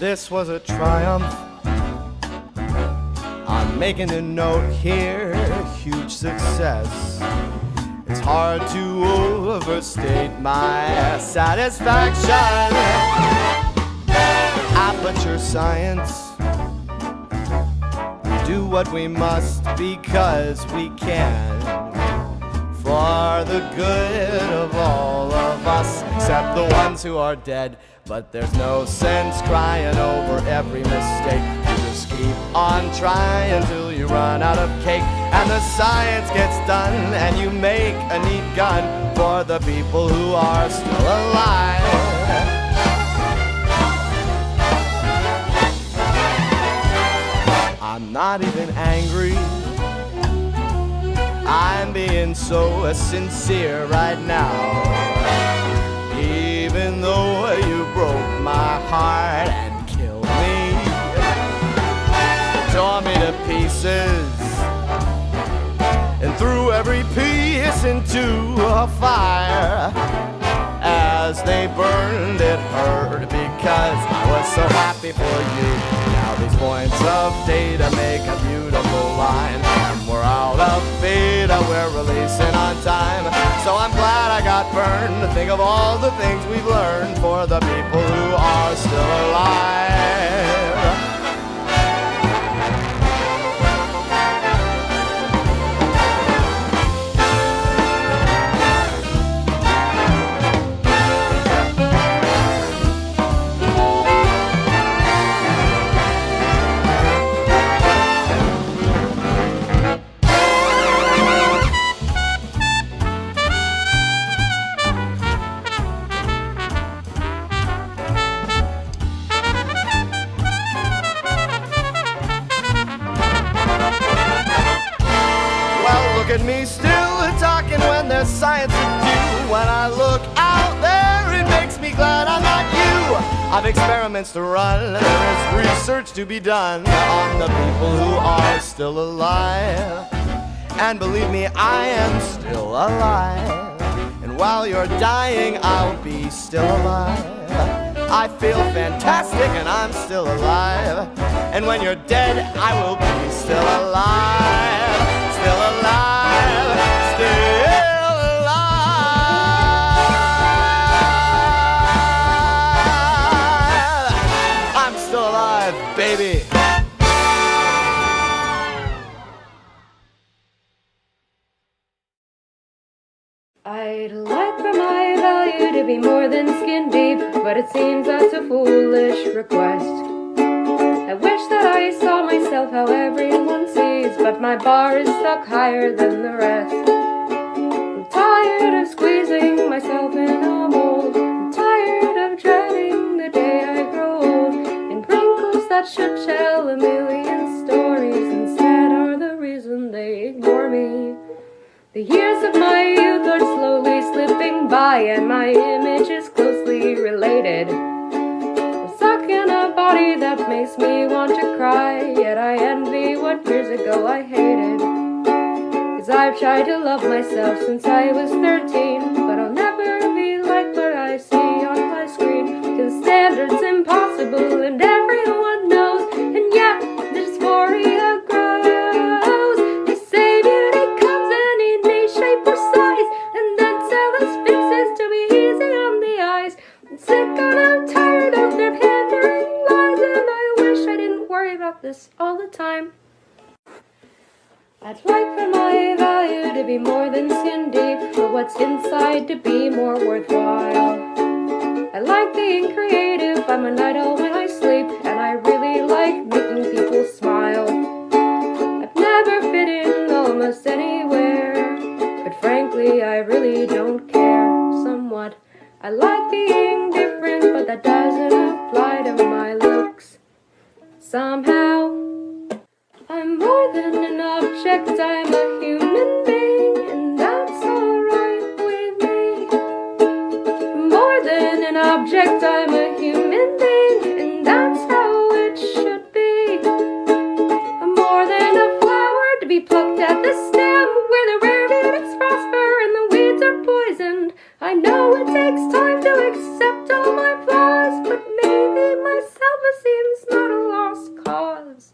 this was a triumph. I'm making a note here, huge success. It's hard to overstate my satisfaction. Aperture science, do what we must because we can, for the good of all of us, except the ones who are dead. But there's no sense crying over every mistake. You just keep on trying till you run out of cake, and the science gets done, and you make a neat gun for the people who are still alive. I'm not even angry, I'm being so sincere right now. Even though you broke my heart and killed me, tore me to pieces, and threw every piece into a fire. As they burned, it hurt because I was so happy for you. Now these points of data make a beautiful line, and we're out of beta, we're releasing on time. So I'm glad I got burned to think of all the things we've learned for the people who are still alive. Look at me still talking when there's science to do. When I look out there, it makes me glad I'm not you. I've experiments to run, there is research to be done on the people who are still alive. And believe me, I am still alive. And while you're dying, I'll be still alive. I feel fantastic and I'm still alive. And when you're dead, I will be still alive. Still alive, still alive. I'm still alive, baby. I'd like for my value to be more than skin deep, but it seems that's a foolish request. I wish that I saw myself how everyone sees, but my bar is stuck higher than the rest. I'm tired of squeezing myself in a mold. I'm tired of dreading the day I grow old. And wrinkles that should tell a million stories instead are the reason they ignore me. The years of my youth are slowly slipping by, and my image is closely related. I'm stuck in a body that makes me want to cry, yet I envy what years ago I hated. 'Cause I've tried to love myself since I was 13, but I'll never be like what I see on my screen. 'Cause the standard's impossible and everyone knows, and yet the dysphoria grows. They say beauty comes in any shape or size, and then sell us fixes to be easy on the eyes. I'm sick and I'm tired of their pandering lies, and I wish I didn't worry about this all the time. I'd like for my value to be more than skin deep, for what's inside to be more worthwhile. I like being creative, I'm a night owl when I sleep, and I really like making people smile. I've never fit in almost anywhere, but frankly I really don't care. Somewhat I like being different, but that doesn't apply to my looks. Somehow I'm more than an object, I'm a human being, and that's alright with me. More than an object, I'm a human being, and that's how it should be. I'm more than a flower to be plucked at the stem, where the rare beauties prosper and the weeds are poisoned. I know it takes time to accept all my flaws, but maybe my self-esteem's not a lost cause.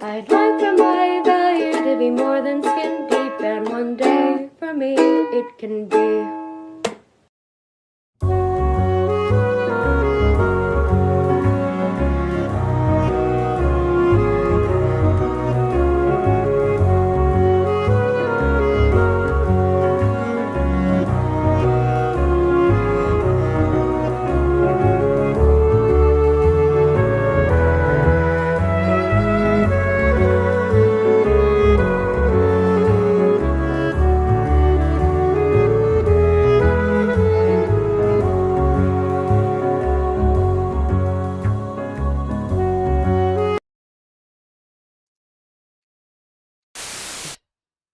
I'd like for my value to be more than skin deep, and one day for me it can be.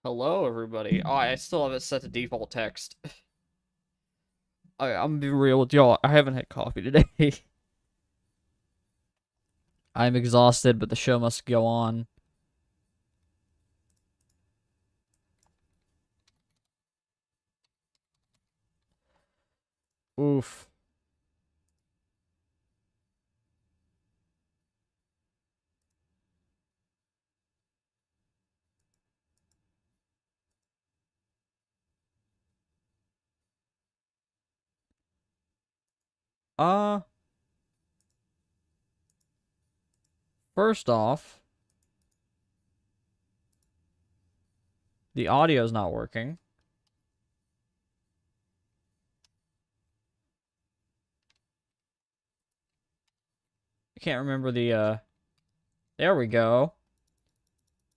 Hello, everybody. Oh, I still have it set to default text. I'm gonna be real with y'all. I haven't had coffee today. I'm exhausted, but the show must go on. Oof. Uh, First off, the audio's not working. I can't remember the, there we go.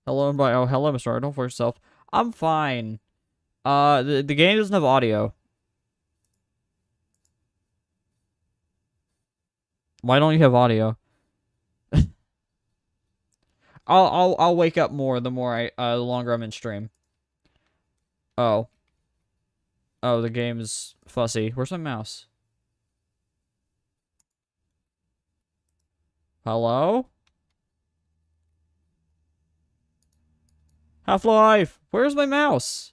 Hello, everybody. Oh, hello, Mr. Arnold, for yourself. I'm fine. The game doesn't have audio. Why don't you have audio? I'll wake up more the longer I'm in stream. Oh. Oh, the game's fussy. Where's my mouse? Hello? Half-Life! Where's my mouse?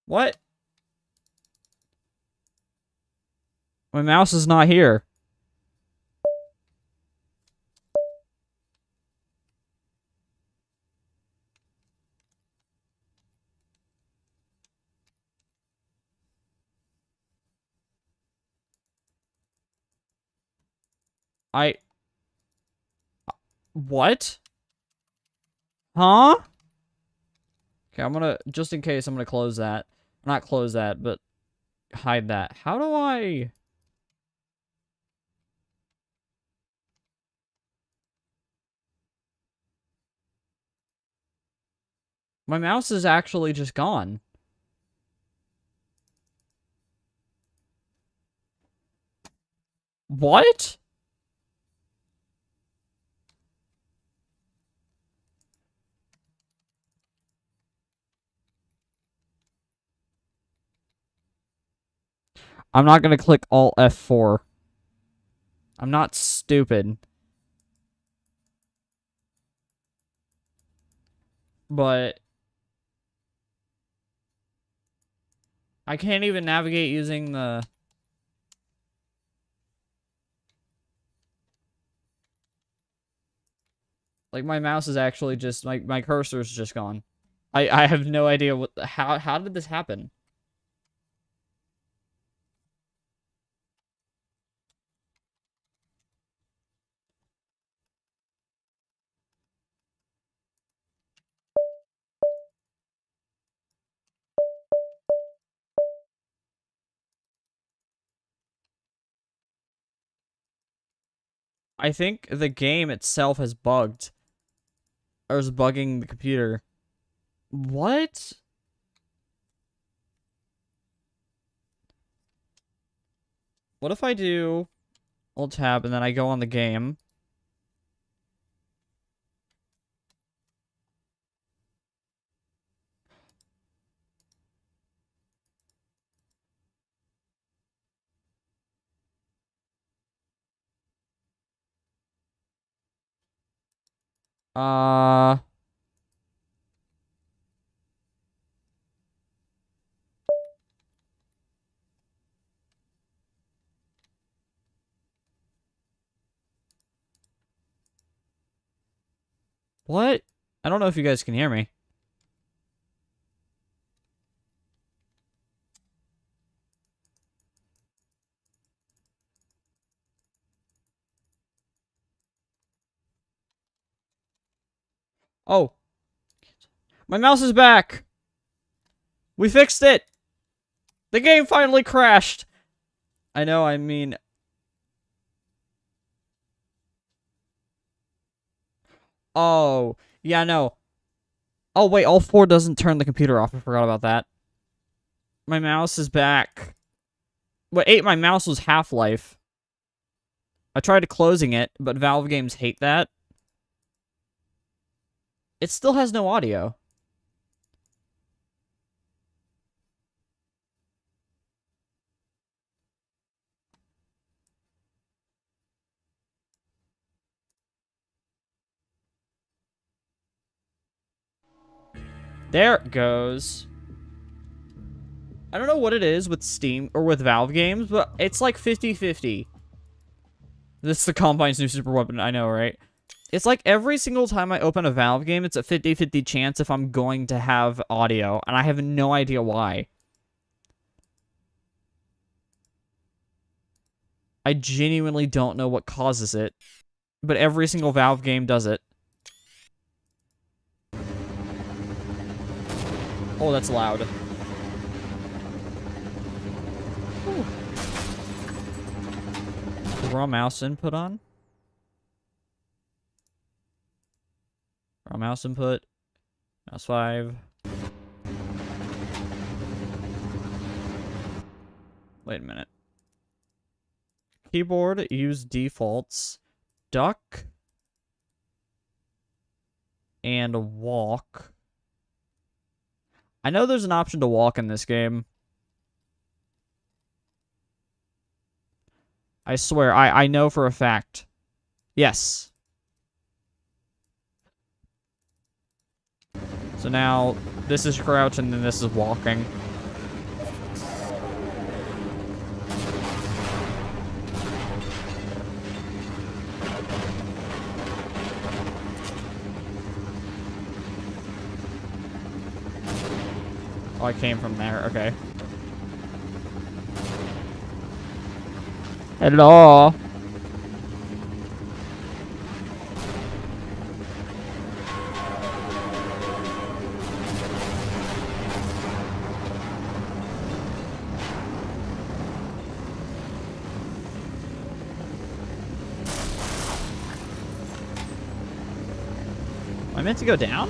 What? My mouse is not here. What? Huh? Okay, just in case, I'm gonna close that. Not close that, but hide that. How do I... My mouse is actually just gone. What? I'm not gonna click Alt F4. I'm not stupid. But... I can't even navigate using the... Like, my mouse is actually just... My cursor's just gone. I have no idea what... How did this happen? I think the game itself has bugged. Or is bugging the computer. What? What if I do Alt Tab and then I go on the game? Uh... What? I don't know if you guys can hear me. Oh. My mouse is back! We fixed it! The game finally crashed! I know, I mean... Oh. Yeah, no. Oh, wait, Alt 4 doesn't turn the computer off. I forgot about that. My mouse is back. What ate my mouse was Half-Life. I tried closing it, but Valve games hate that. It still has no audio. There it goes. I don't know what it is with Steam or with Valve games, but it's like 50-50. This is the Combine's new super weapon, I know, right? It's like every single time I open a Valve game, it's a 50-50 chance if I'm going to have audio, and I have no idea why. I genuinely don't know what causes it, but every single Valve game does it. Oh, that's loud. Ooh. Is raw mouse input on? Raw mouse input. Mouse 5. Wait a minute. Keyboard, use defaults. Duck. And walk. I know there's an option to walk in this game. I swear, I know for a fact. Yes. So now, this is crouch and then this is walking. Oh, I came from there. Okay. Hello. Am I meant to go down?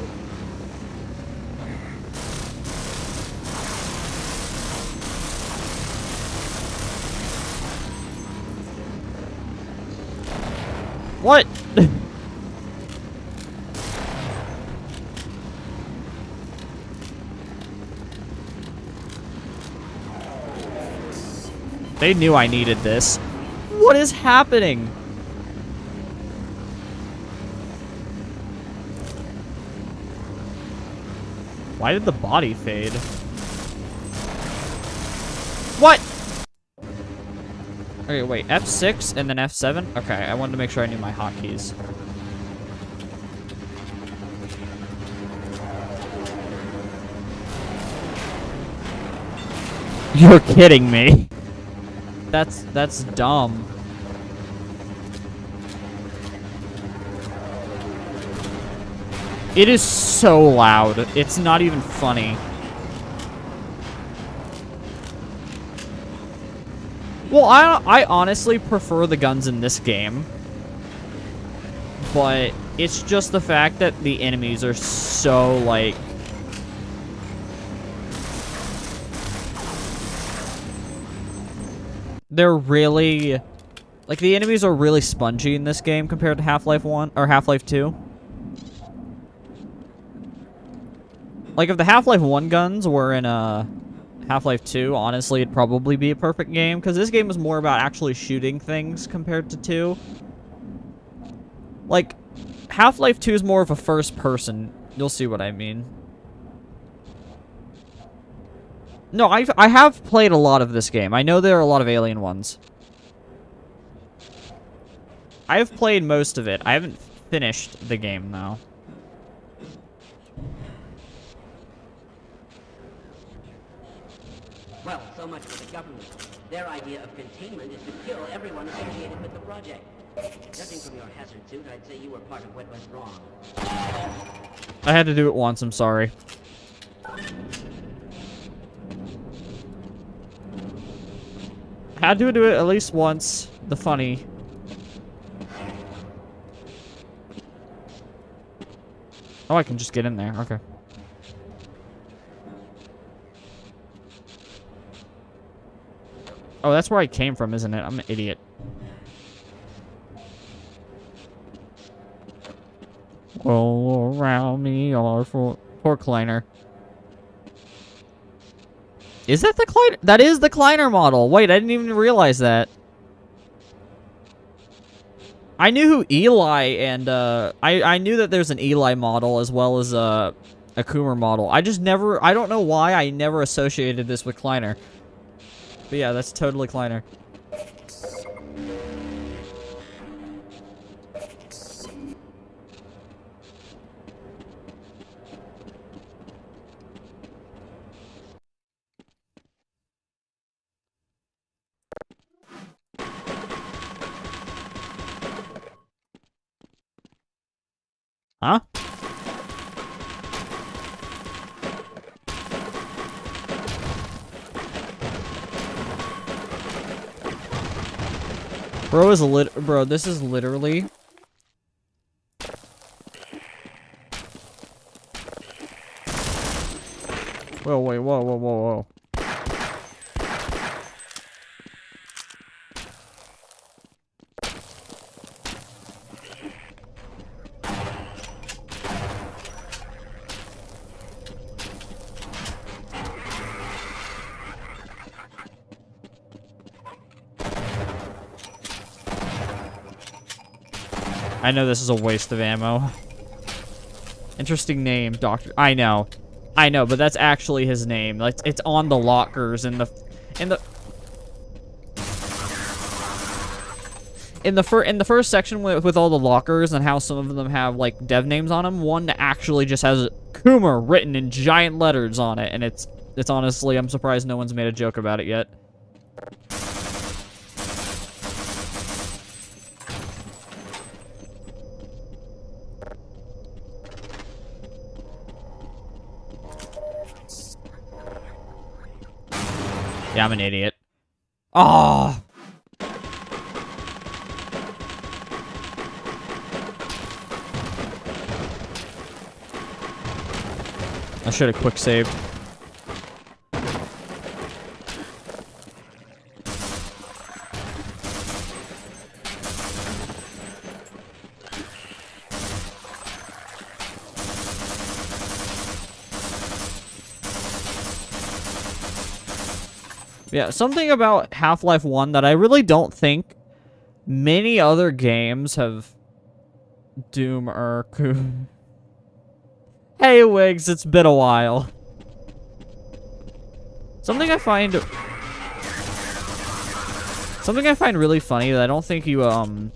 What? They knew I needed this. What is happening? Why did the body fade? What? Okay, wait, F6 and then F7? Okay, I wanted to make sure I knew my hotkeys. You're kidding me. That's dumb. It is so loud. It's not even funny. Well, I honestly prefer the guns in this game. But it's just the fact that the enemies are so, like... They're really... Like, the enemies are really spongy in this game compared to Half-Life 1, or Half-Life 2. Like, if the Half-Life 1 guns were in, Half-Life 2, honestly, it'd probably be a perfect game, because this game is more about actually shooting things compared to 2. Like, Half-Life 2 is more of a first person. You'll see what I mean. No, I have played a lot of this game. I know there are a lot of alien ones. I have played most of it. I haven't finished the game, though. Well, so much for the government. Their idea of containment is to kill everyone associated with the project. Judging from your hazard suit, I'd say you were part of what went wrong. I had to do it once, I'm sorry. Had to do it at least once. The funny. Oh, I can just get in there. Okay. Oh, that's where I came from, isn't it? I'm an idiot. All around me are poor Kleiner. Is that the Kleiner? That is the Kleiner model. Wait, I didn't even realize that. I knew who Eli and, I knew that there's an Eli model as well as, a Coomer model. I just never, I don't know why I never associated this with Kleiner. But yeah, that's totally Kleiner. Huh? Bro, this is literally... Whoa, wait, whoa. I know this is a waste of ammo. Interesting name, Doctor. I know, but that's actually his name. Like, it's on the lockers in the first section with all the lockers and how some of them have like dev names on them. One actually just has Coomer written in giant letters on it, and it's honestly, I'm surprised no one's made a joke about it yet. Yeah, I'm an idiot. Oh. I should have quick saved. Yeah, something about Half-Life 1 that I really don't think many other games have... Doom or... Hey, Wiggs, it's been a while. Something I find really funny that I don't think you, God,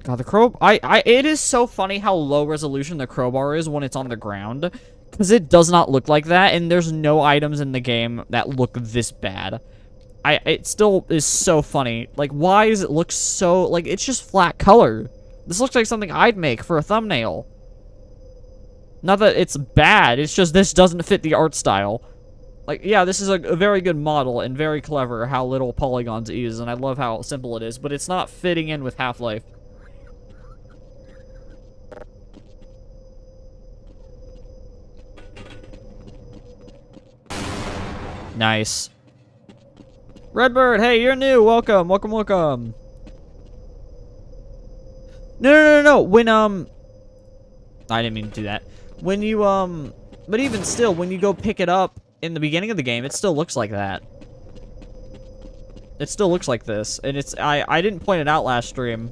the it is so funny how low resolution the crowbar is when it's on the ground. Because it does not look like that, and there's no items in the game that look this bad. It still is so funny. Like, why does it look so... Like, it's just flat color. This looks like something I'd make for a thumbnail. Not that it's bad, it's just this doesn't fit the art style. Like, yeah, this is a very good model and very clever how little polygons it uses, and I love how simple it is, but it's not fitting in with Half-Life. Nice. Redbird, hey, you're new. Welcome. No. When, I didn't mean to do that. When you, but even still, when you go pick it up in the beginning of the game, it still looks like that. It still looks like this. And it's, I didn't point it out last stream.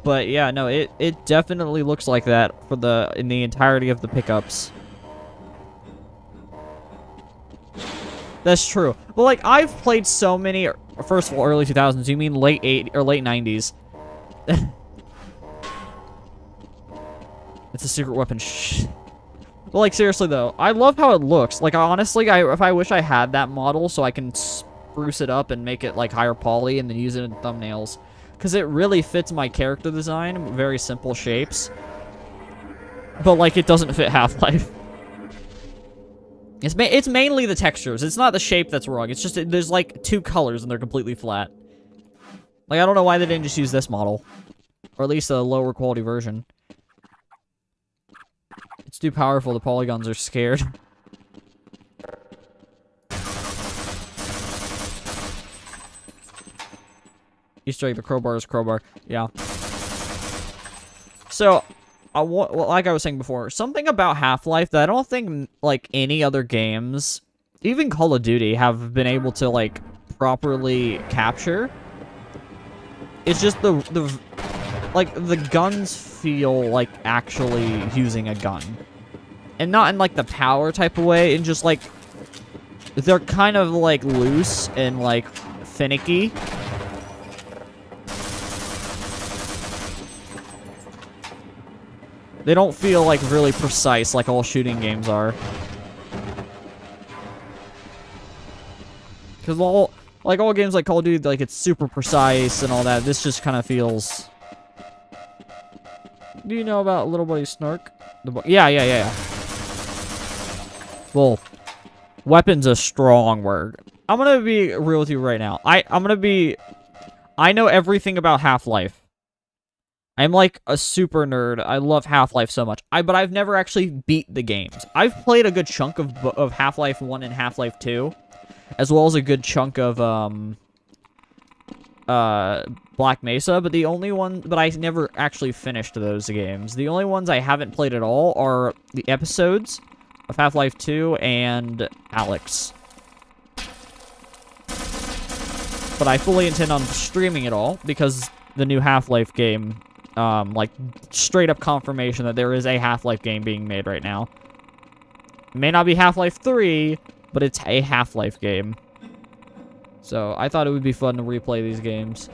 But yeah, no, it definitely looks like that for in the entirety of the pickups. That's true. Well, like, I've played so many, first of all, early 2000s. You mean late 80s or late 90s? It's a secret weapon. Shh. But, like, seriously, though, I love how it looks. Like, honestly, if I wish I had that model so I can spruce it up and make it, like, higher poly and then use it in thumbnails. Because it really fits my character design. Very simple shapes. But, like, it doesn't fit Half-Life. It's mainly the textures. It's not the shape that's wrong. It's just, there's, like, 2 colors and they're completely flat. Like, I don't know why they didn't just use this model. Or at least a lower quality version. It's too powerful. The polygons are scared. Easter egg, the crowbar is crowbar. Yeah. So, well, like I was saying before, something about Half-Life that I don't think, like, any other games, even Call of Duty, have been able to, like, properly capture. It's just like, the guns feel like actually using a gun. And not in, like, the power type of way, and just, like, they're kind of, like, loose and, like, finicky. They don't feel, like, really precise like all shooting games are. Because all games like Call of Duty, like, it's super precise and all that. This just kind of feels... Do you know about Little Buddy Snark? Yeah. Well, weapon's a strong word. I'm gonna be real with you right now. I know everything about Half-Life. I'm like a super nerd. I love Half-Life so much. But I've never actually beat the games. I've played a good chunk of Half-Life 1 and Half-Life 2, as well as a good chunk of Black Mesa, but I never actually finished those games. The only ones I haven't played at all are the episodes of Half-Life 2 and Alex. But I fully intend on streaming it all, because the new Half-Life game, like, straight up confirmation that there is a Half-Life game being made right now. It may not be Half-Life 3, but it's a Half-Life game. So, I thought it would be fun to replay these games.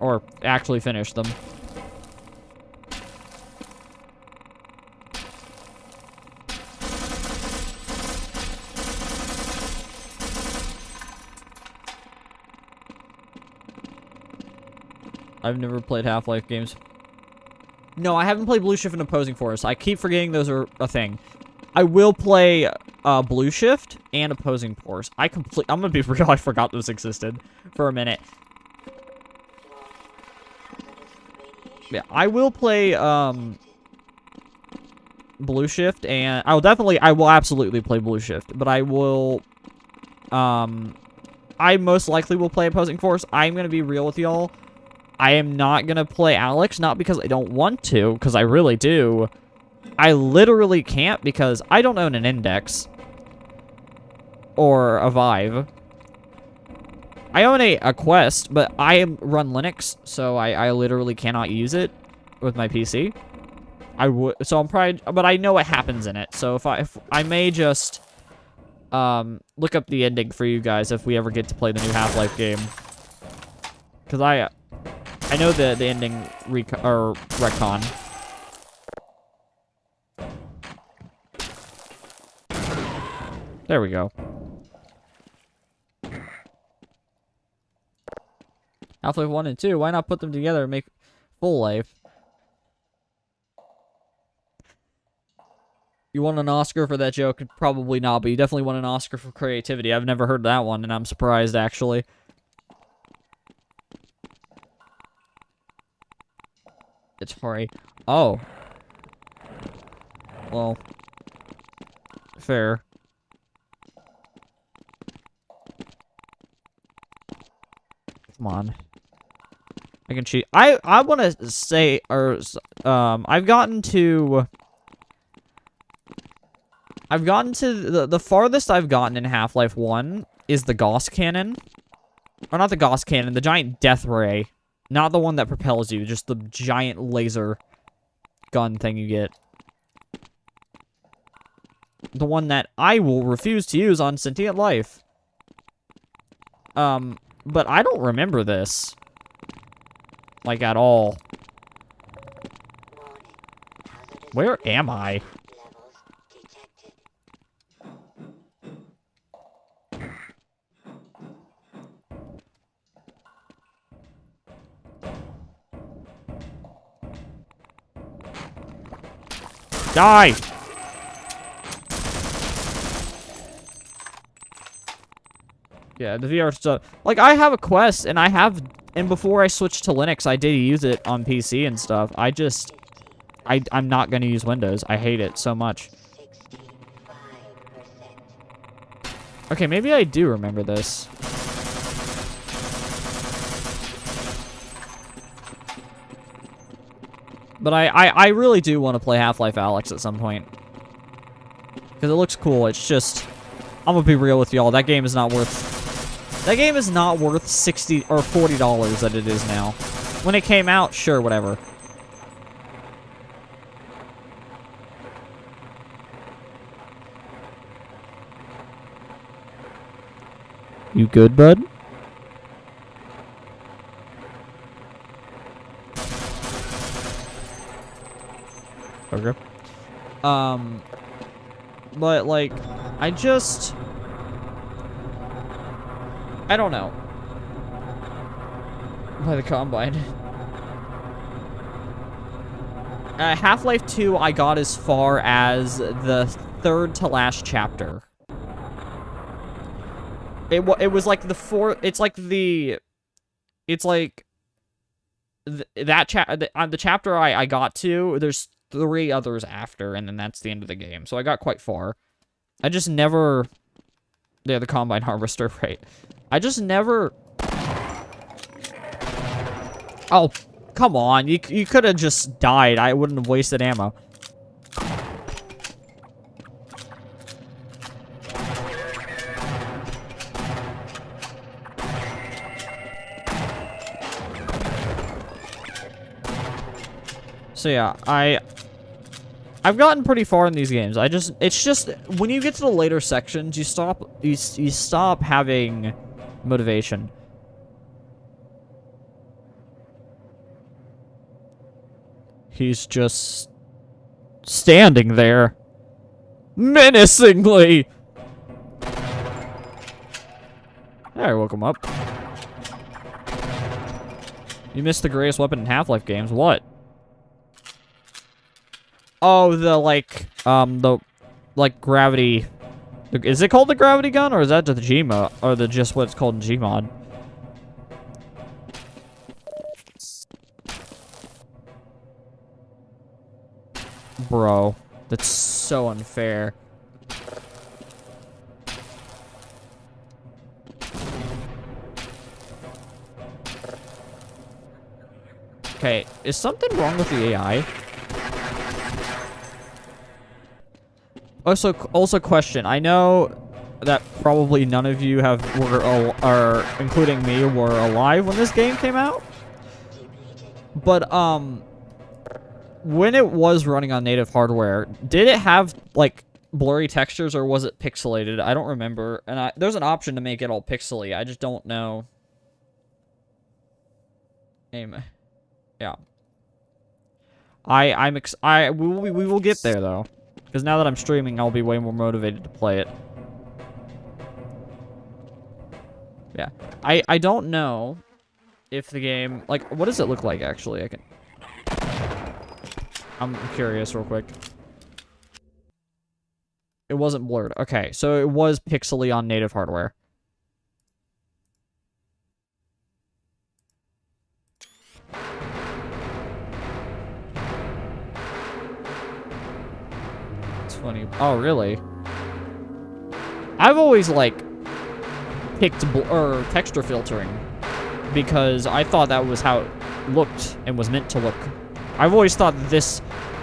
Or actually finish them. I've never played Half-Life games. No, I haven't played Blue Shift and Opposing Force. I keep forgetting those are a thing. I will play Blue Shift and Opposing Force. I'm gonna be real, I forgot those existed for a minute. Yeah, I will play Blue Shift, and I will absolutely play Blue Shift, but I will I most likely will play Opposing Force. I'm gonna be real with y'all. I am not gonna play Alex, not because I don't want to, because I really do. I literally can't because I don't own an Index. Or a Vive. I own a Quest, but I run Linux, so I literally cannot use it with my PC. So I'm probably, but I know what happens in it, so if I may just look up the ending for you guys if we ever get to play the new Half-Life game. Because I know the ending retcon. There we go. Half-Life 1 and 2, why not put them together and make full life? You won an Oscar for that joke? Probably not, but you definitely won an Oscar for creativity. I've never heard that one, and I'm surprised, actually. It's Hori. Oh. Well. Fair. Come on. I can cheat. I want to say, I've gotten to the farthest I've gotten in Half-Life 1 is the Gauss cannon. Or not the Gauss cannon, the giant death ray. Not the one that propels you, just the giant laser gun thing you get. The one that I will refuse to use on sentient life. But I don't remember this. Like, at all. Where am I? Die! Yeah, the VR stuff. Like, I have a Quest, and and before I switched to Linux, I did use it on PC and stuff. I'm not gonna use Windows. I hate it so much. Okay, maybe I do remember this. But I really do want to play Half-Life Alyx at some point. Because it looks cool. It's just... I'm gonna be real with y'all. That game is not worth... That game is not worth $60 or $40 that it is now. When it came out, sure, whatever. You good, bud? Okay. But, like, I don't know. By the Combine. Half-Life 2, I got as far as the third to last chapter. It was like the fourth... It's like the... It's like... The chapter I got to, there's 3 others after, and then that's the end of the game. So I got quite far. I just never... Yeah, the Combine Harvester, right. I just never... Oh, come on. You could have just died. I wouldn't have wasted ammo. So yeah, I've gotten pretty far in these games. It's just when you get to the later sections, you stop having motivation. He's just standing there menacingly. There, I woke him up. You missed the greatest weapon in Half-Life games. What? Oh, the gravity... Is it called the gravity gun, or is that the Gmod? Or just what it's called in Gmod? Bro, that's so unfair. Okay, is something wrong with the AI? Also question. I know that probably none of you are, including me, were alive when this game came out. But, when it was running on native hardware, did it have, like, blurry textures, or was it pixelated? I don't remember. And there's an option to make it all pixely. I just don't know. Aim. Yeah. We will get there, though. Because now that I'm streaming, I'll be way more motivated to play it. Yeah. I don't know if the game... Like, what does it look like, actually? I'm curious real quick. It wasn't blurred. Okay, so it was pixely on native hardware. Funny. Oh, really? I've always, like, picked texture filtering because I thought that was how it looked and was meant to look. I've always thought this...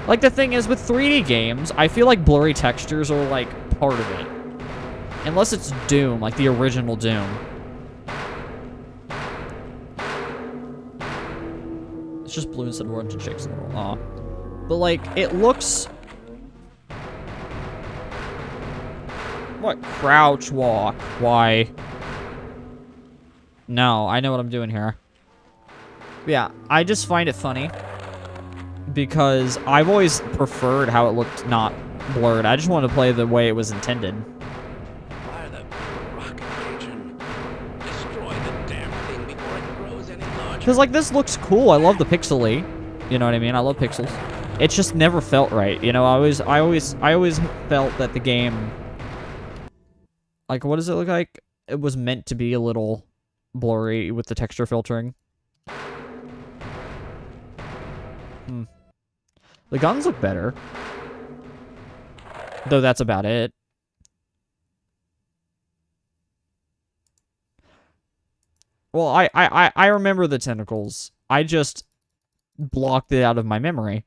Like, the thing is, with 3D games, I feel like blurry textures are, like, part of it. Unless it's Doom, like the original Doom. It's just blue instead of orange and chicks in the middle. Aw. But, like, it looks... What? Crouch walk. Why? No, I know what I'm doing here. Yeah, I just find it funny. Because I've always preferred how it looked not blurred. I just wanted to play the way it was intended. Fire the rocket engine. Destroy the damn thing before it grows any larger. Because, like, this looks cool. I love the pixely. You know what I mean? I love pixels. It just never felt right, you know. I always felt that the game, like, what does it look like? It was meant to be a little blurry with the texture filtering. The guns look better, though that's about it. Well, I remember the tentacles. I just blocked it out of my memory.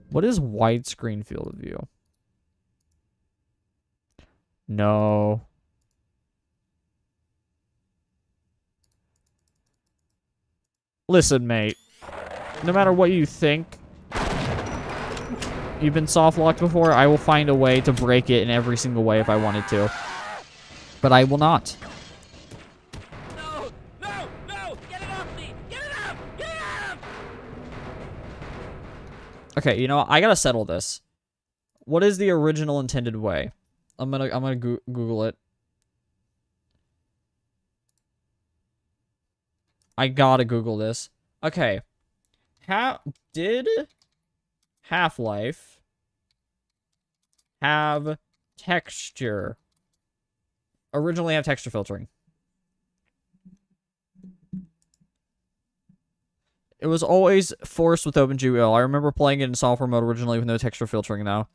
What is widescreen field of view? No. Listen, mate. No matter what you think, you've been soft locked before, I will find a way to break it in every single way if I wanted to. But I will not. No! No! No! Get it off me! Get it off! Get it off! Okay, you know what? I gotta settle this. What is the original intended way? I'm gonna Google it. I gotta Google this. Okay. Did Half-Life have texture? Originally have texture filtering. It was always forced with OpenGL. I remember playing it in software mode originally with no texture filtering now.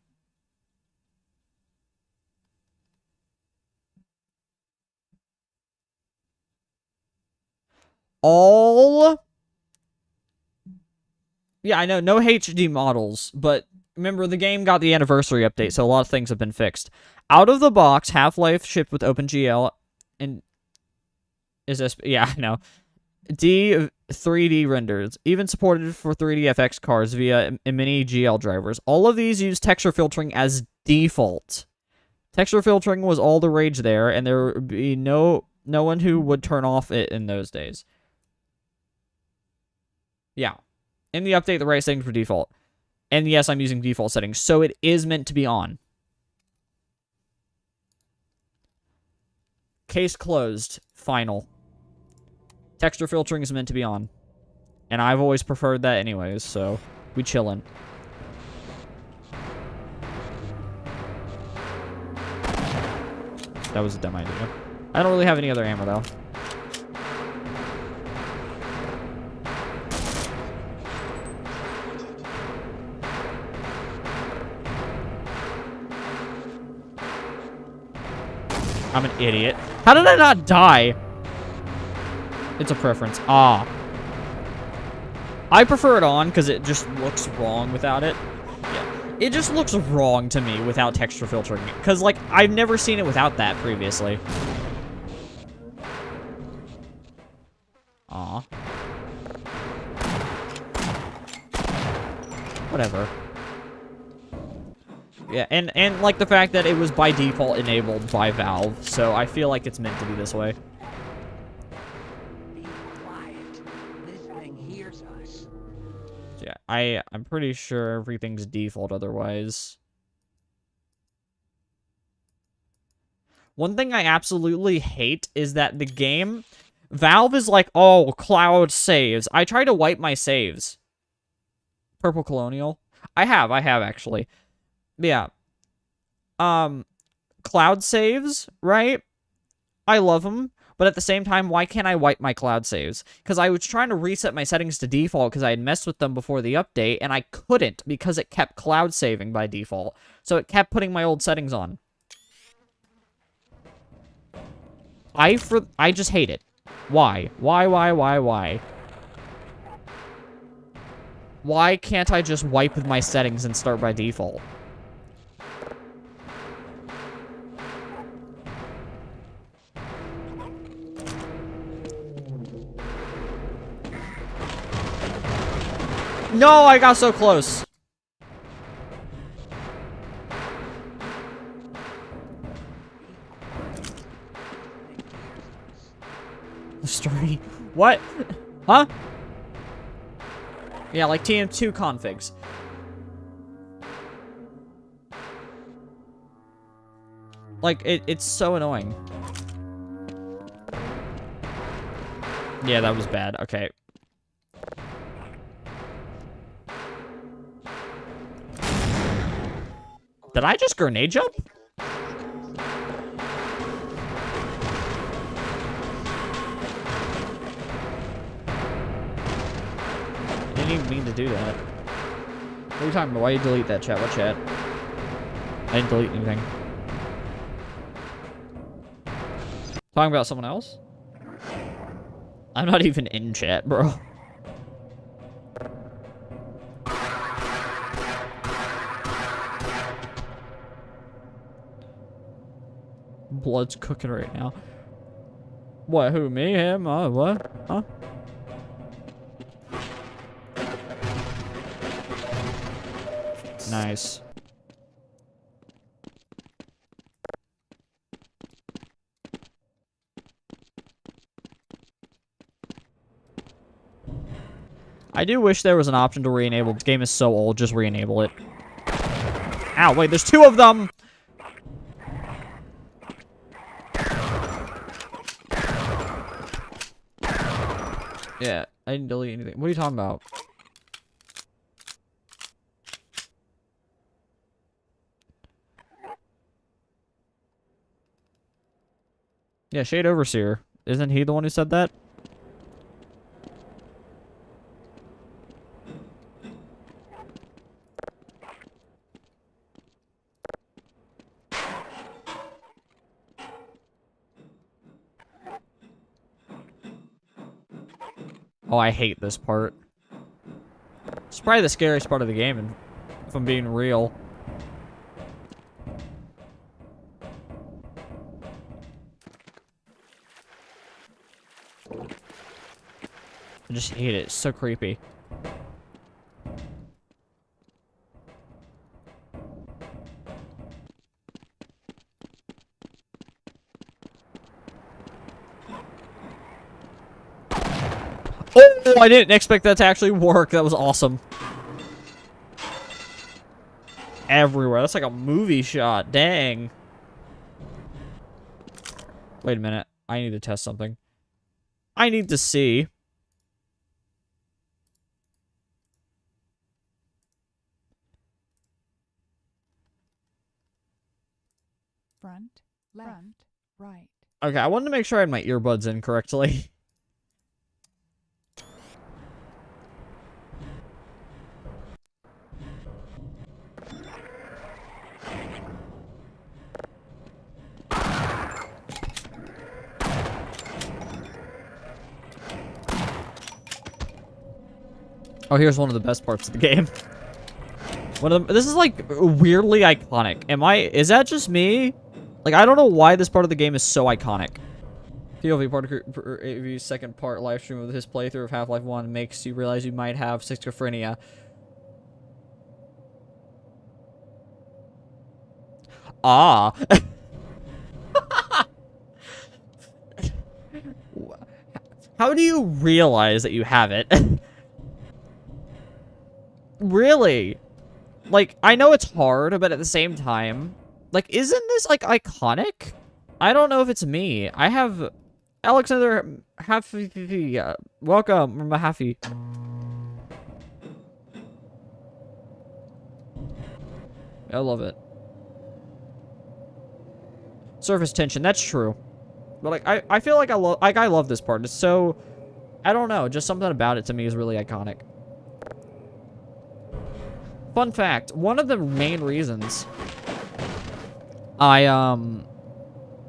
Yeah, I know, no HD models, but remember, the game got the anniversary update, so a lot of things have been fixed. Out of the box, Half-Life shipped with OpenGL, and... Is this... Yeah, I know. 3D renders, even supported for 3DFX cards via mini GL drivers. All of these use texture filtering as default. Texture filtering was all the rage there, and there would be no one who would turn off it in those days. Yeah. In the update, the right settings were default. And yes, I'm using default settings, so it is meant to be on. Case closed. Final. Texture filtering is meant to be on. And I've always preferred that anyways, so we chillin'. That was a dumb idea. I don't really have any other ammo, though. I'm an idiot. How did I not die? It's a preference. Ah. I prefer it on because it just looks wrong without it. Yeah. It just looks wrong to me without texture filtering. Because, like, I've never seen it without that previously. Aw. Whatever. Yeah, and like the fact that it was by default enabled by Valve, so I feel like it's meant to be this way. Be quiet. This thing hears us. Yeah, I'm pretty sure everything's default otherwise. One thing I absolutely hate is that the game, Valve is like, oh, cloud saves. I try to wipe my saves. Purple Colonial. I have actually. Yeah. Cloud saves, right? I love them, but at the same time, why can't I wipe my cloud saves? Because I was trying to reset my settings to default because I had messed with them before the update, and I couldn't because it kept cloud saving by default. So it kept putting my old settings on. I just hate it. Why? Why? Why can't I just wipe my settings and start by default? No, I got so close. The story. What? Huh? Yeah, like TM2 configs. Like, it's so annoying. Yeah, that was bad. Okay. Did I just grenade jump? Didn't even mean to do that. What are you talking about? Why you delete that chat? What chat? I didn't delete anything. Talking about someone else? I'm not even in chat, bro. Blood's cooking right now. What? Who? Me? Him? What? Huh? Nice. I do wish there was an option to re-enable. This game is so old, just re-enable it. Ow, wait, there's 2 of them! Yeah, I didn't delete anything. What are you talking about? Yeah, Shade Overseer. Isn't he the one who said that? Oh, I hate this part. It's probably the scariest part of the game, if I'm being real. I just hate it. It's so creepy. Oh, I didn't expect that to actually work. That was awesome. Everywhere. That's like a movie shot. Dang. Wait a minute. I need to test something. I need to see. Front, left, right. Okay, I wanted to make sure I had my earbuds in correctly. Oh, here's one of the best parts of the game. This is like weirdly iconic. Is that just me? Like, I don't know why this part of the game is so iconic. POV part of second part live stream of his playthrough of Half-Life 1 makes you realize you might have schizophrenia. Ah. How do you realize that you have it? Really? Like, I know it's hard, but at the same time, like, isn't this, like, iconic? I don't know if it's me. I have Alexander Haffy. Welcome, Mahaffey. I love it. Surface tension, that's true. But, like, I feel like I love this part. It's so, I don't know, just something about it to me is really iconic. Fun fact, one of the main reasons I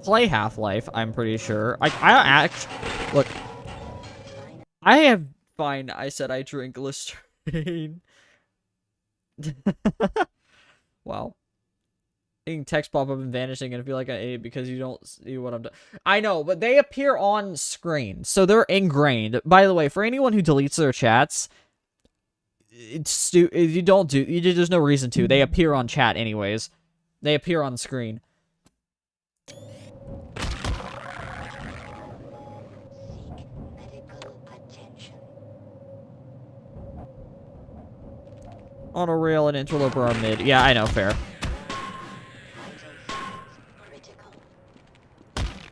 play Half-Life, I'm pretty sure. Look, I have fine. I said I drink Listerine. Wow. Seeing text pop up and vanishing and feel like I ate because you don't see what I'm doing. I know, but they appear on screen, so they're ingrained. By the way, for anyone who deletes their chats, there's no reason to. They appear on chat anyways. They appear on screen. On a rail and interloper are mid. Yeah, I know, fair.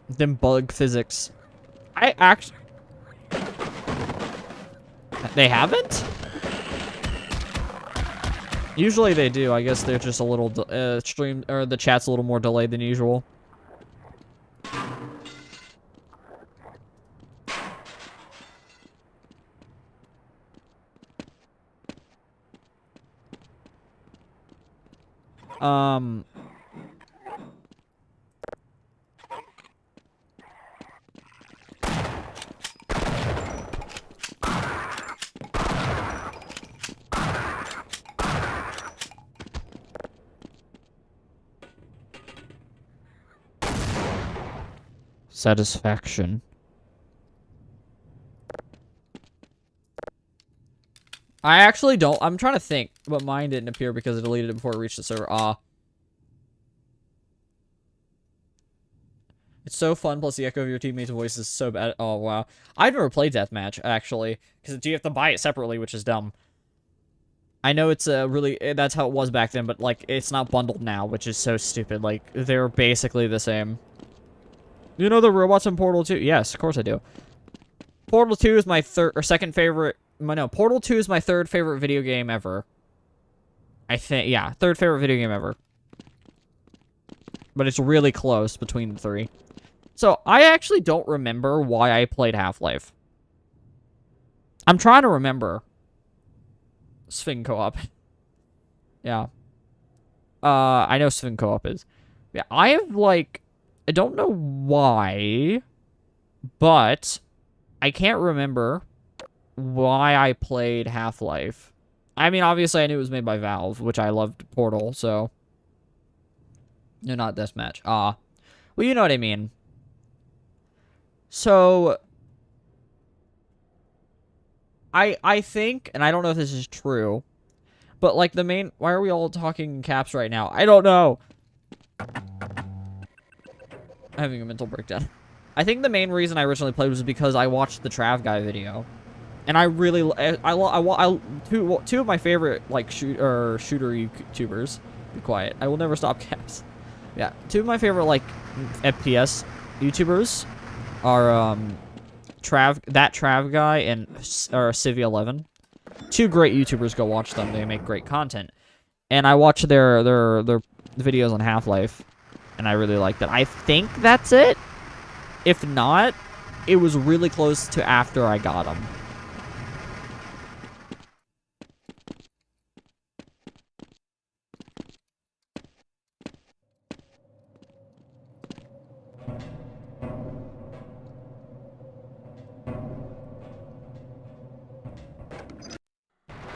Then bug physics. I actually... They haven't? Usually they do. I guess they're just a little stream or the chat's a little more delayed than usual. Satisfaction. I actually don't. I'm trying to think, but mine didn't appear because it deleted it before it reached the server. It's so fun, plus the echo of your teammates' voice is so bad. Oh, wow. I've never played Deathmatch, actually, because you have to buy it separately, which is dumb. I know it's really... That's how it was back then, but, like, it's not bundled now, which is so stupid. Like, they're basically the same. You know the robots in Portal 2? Yes, of course I do. Portal 2 is my second favorite... No, Portal 2 is my third favorite video game ever. I think, yeah, third favorite video game ever. But it's really close between the three. So, I actually don't remember why I played Half-Life. I'm trying to remember. Sphinx Co-op. Yeah. I know Sphinx Co-op is. Yeah, I have, like... I don't know why, but I can't remember why I played Half-Life. I mean, obviously I knew it was made by Valve, which I loved Portal, so... No, not Deathmatch. Well, you know what I mean. So... I think, and I don't know if this is true, but, like, the main... Why are we all talking in caps right now? I don't know! Having a mental breakdown. I think the main reason I originally played was because I watched the Trav Guy video, and I really two of my favorite like shooter YouTubers. Be quiet. I will never stop caps. Yeah, two of my favorite like FPS YouTubers are Trav Guy and Civi11. Two great YouTubers. Go watch them. They make great content, and I watch their videos on Half-Life. And I really liked it. I think that's it. If not, it was really close to after I got them.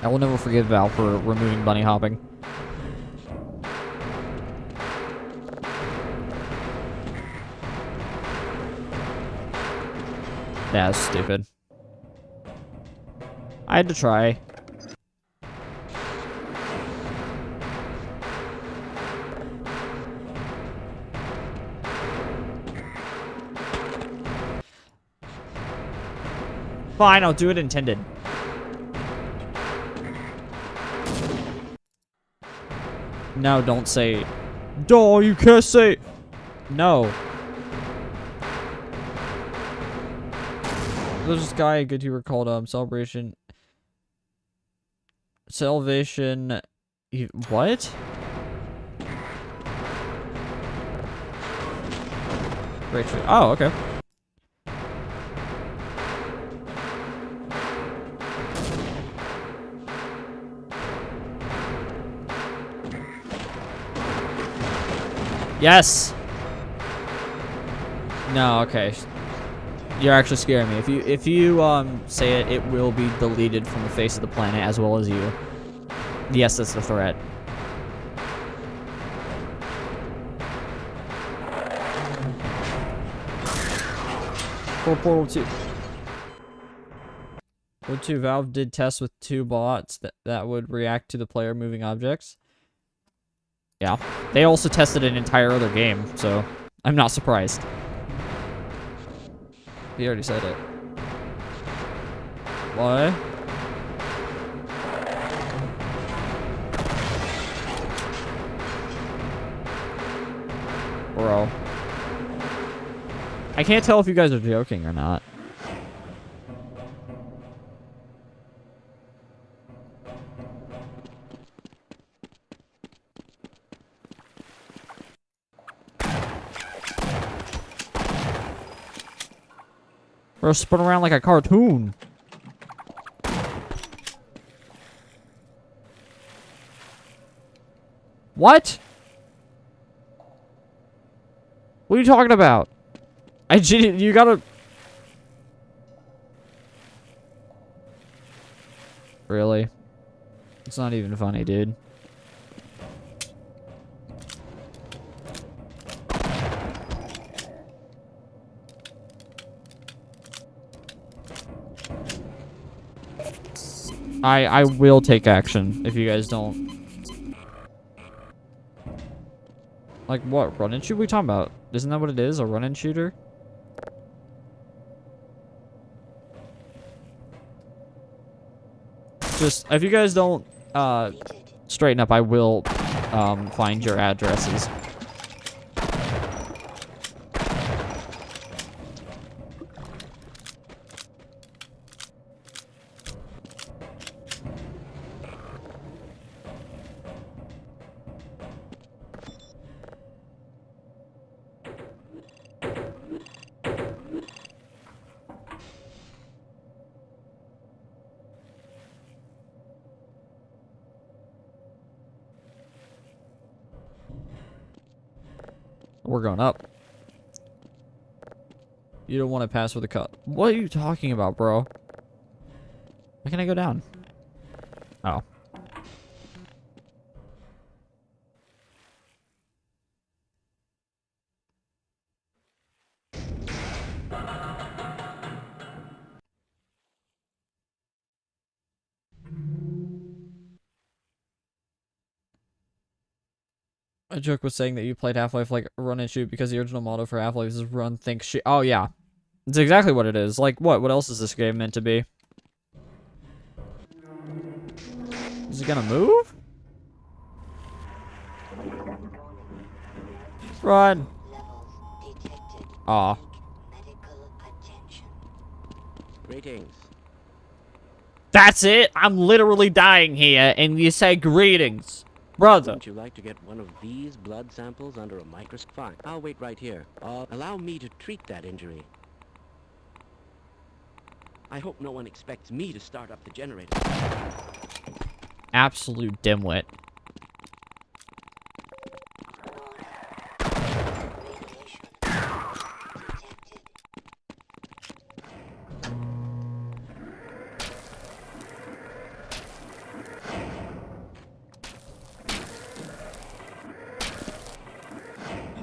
I will never forgive Valve for removing bunny hopping. That's stupid. I had to try. Fine, I'll do it intended. No, don't say... No, you can't say... No. There's this guy, a good YouTuber called Salvation. What? Great shoot. Oh, okay. Yes. No, okay. You're actually scaring me. If you say it, it will be deleted from the face of the planet as well as you. Yes, that's the threat. For Portal 2. Portal 2, Valve did tests with 2 bots that would react to the player moving objects. Yeah. They also tested an entire other game, so I'm not surprised. He already said it. What? Bro. I can't tell if you guys are joking or not. Bro, spin around like a cartoon. What? What are you talking about? You gotta... Really? It's not even funny, dude. I will take action if you guys don't. Like what? Run and shoot? What are we talking about? Isn't that what it is? A run and shooter? Just, if you guys don't straighten up, I will find your addresses. We're going up. You don't want to pass with a cut. What are you talking about, bro? Why can't I go down? Oh. A joke was saying that you played Half-Life like run and shoot because the original motto for Half-Life is run, think, shoot. Oh, yeah. It's exactly what it is. Like, what? What else is this game meant to be? Is it gonna move? Run! Aw. Greetings. That's it? I'm literally dying here, and you say greetings. Brother. Would you like to get one of these blood samples under a microscope? Fine. I'll wait right here. Allow me to treat that injury. I hope no one expects me to start up the generator. Absolute dimwit.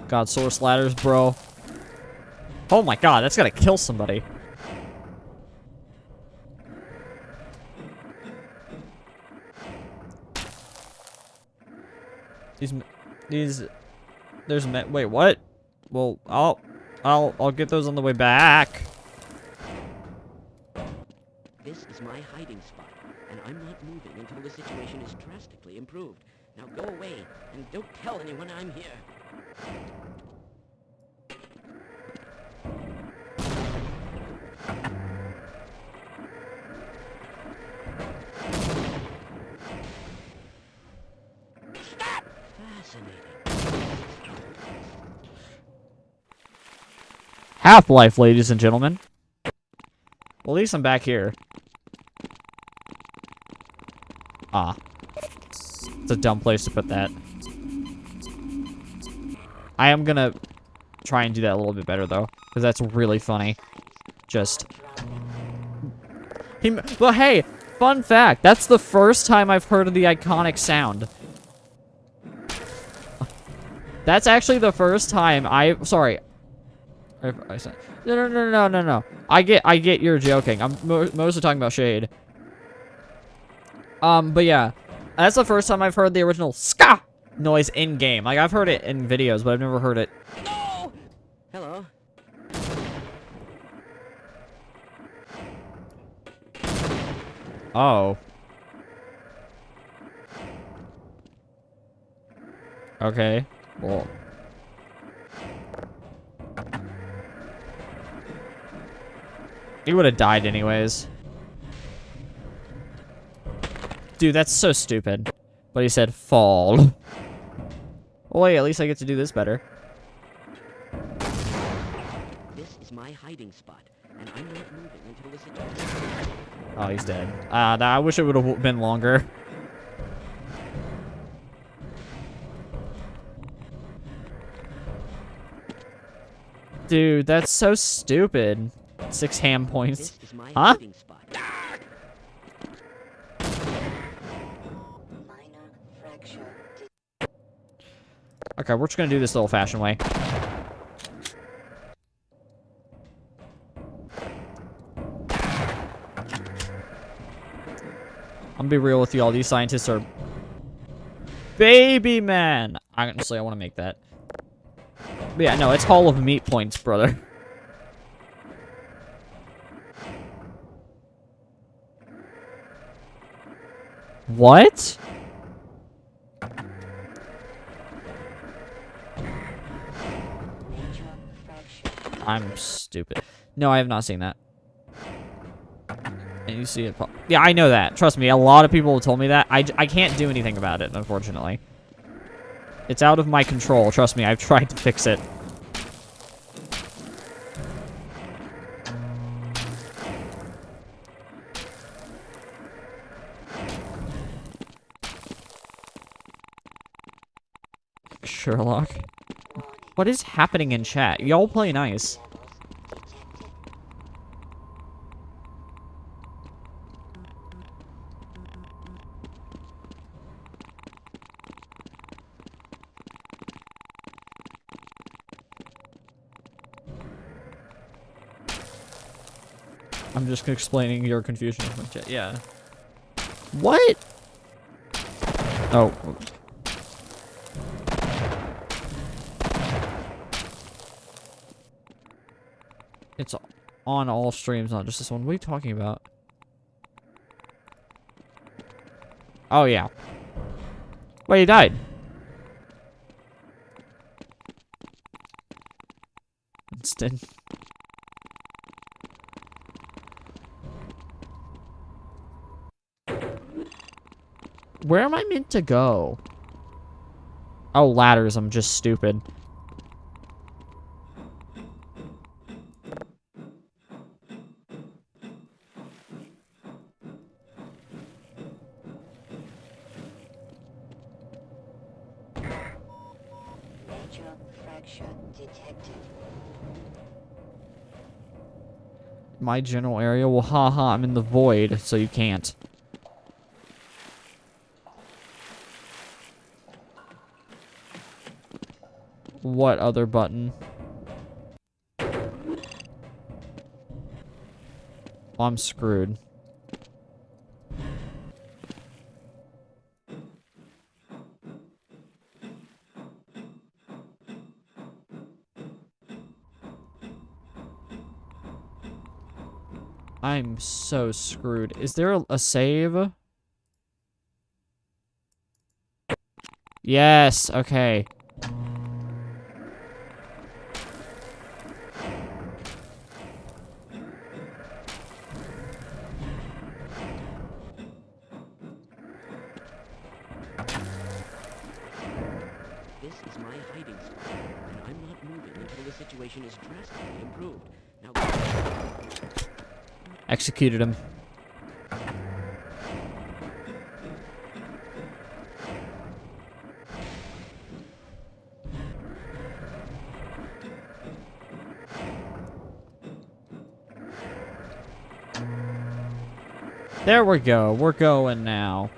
God, source ladders, bro. Oh my god, that's gonna kill somebody. Wait, what? Well, I'll get those on the way back. This is my hiding spot, and I'm not moving until the situation is drastically improved. Now go away, and don't tell anyone I'm here. Stop! Fascinating. Half-Life, ladies and gentlemen. Well, at least I'm back here. Ah. It's a dumb place to put that. I am gonna try and do that a little bit better, though. Because that's really funny. Just... Well, hey! Fun fact! That's the first time I've heard of the iconic sound. That's actually the first time Sorry. No. I get you're joking. I'm mostly talking about Shade. But yeah. That's the first time I've heard the original ska noise in-game. Like, I've heard it in videos, but I've never heard it. No! Hello. Oh. Okay. Well. He would have died anyways. Dude, that's so stupid. But he said fall. Well, wait, at least I get to do this better. This is my hiding spot, and I'm not moving until the situation. Oh, he's dead. I wish it would have been longer. Dude, that's so stupid. 6 ham points. This is my Huh? hiding spot. Okay, we're just gonna do this the old-fashioned way. I'm gonna be real with y'all. These scientists are baby man. Honestly, I want to make that. But yeah, no, it's Hall of Meat points, brother. What? I'm stupid. No, I have not seen that. And you see it pop. Yeah, I know that. Trust me, a lot of people have told me that. I can't do anything about it, unfortunately. It's out of my control. Trust me, I've tried to fix it. Sherlock. What is happening in chat? Y'all play nice. I'm just explaining your confusion with my chat. Yeah. What? Oh. It's on all streams, not just this one. What are you talking about? Oh, yeah. Wait, he died. Instant. Where am I meant to go? Oh, ladders. I'm just stupid. My general area? Well, haha, I'm in the void, so you can't. What other button? Well, I'm screwed. I'm so screwed. Is there a save? Yes, okay. This is my hiding spot, and I'm not moving until the situation is drastically improved. Now, Executed him. There we go. We're going now.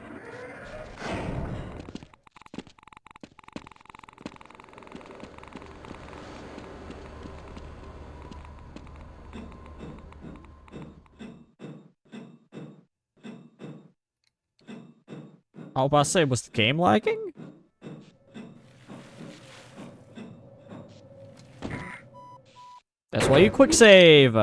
I was about to say, was the game lagging? That's why you quick save.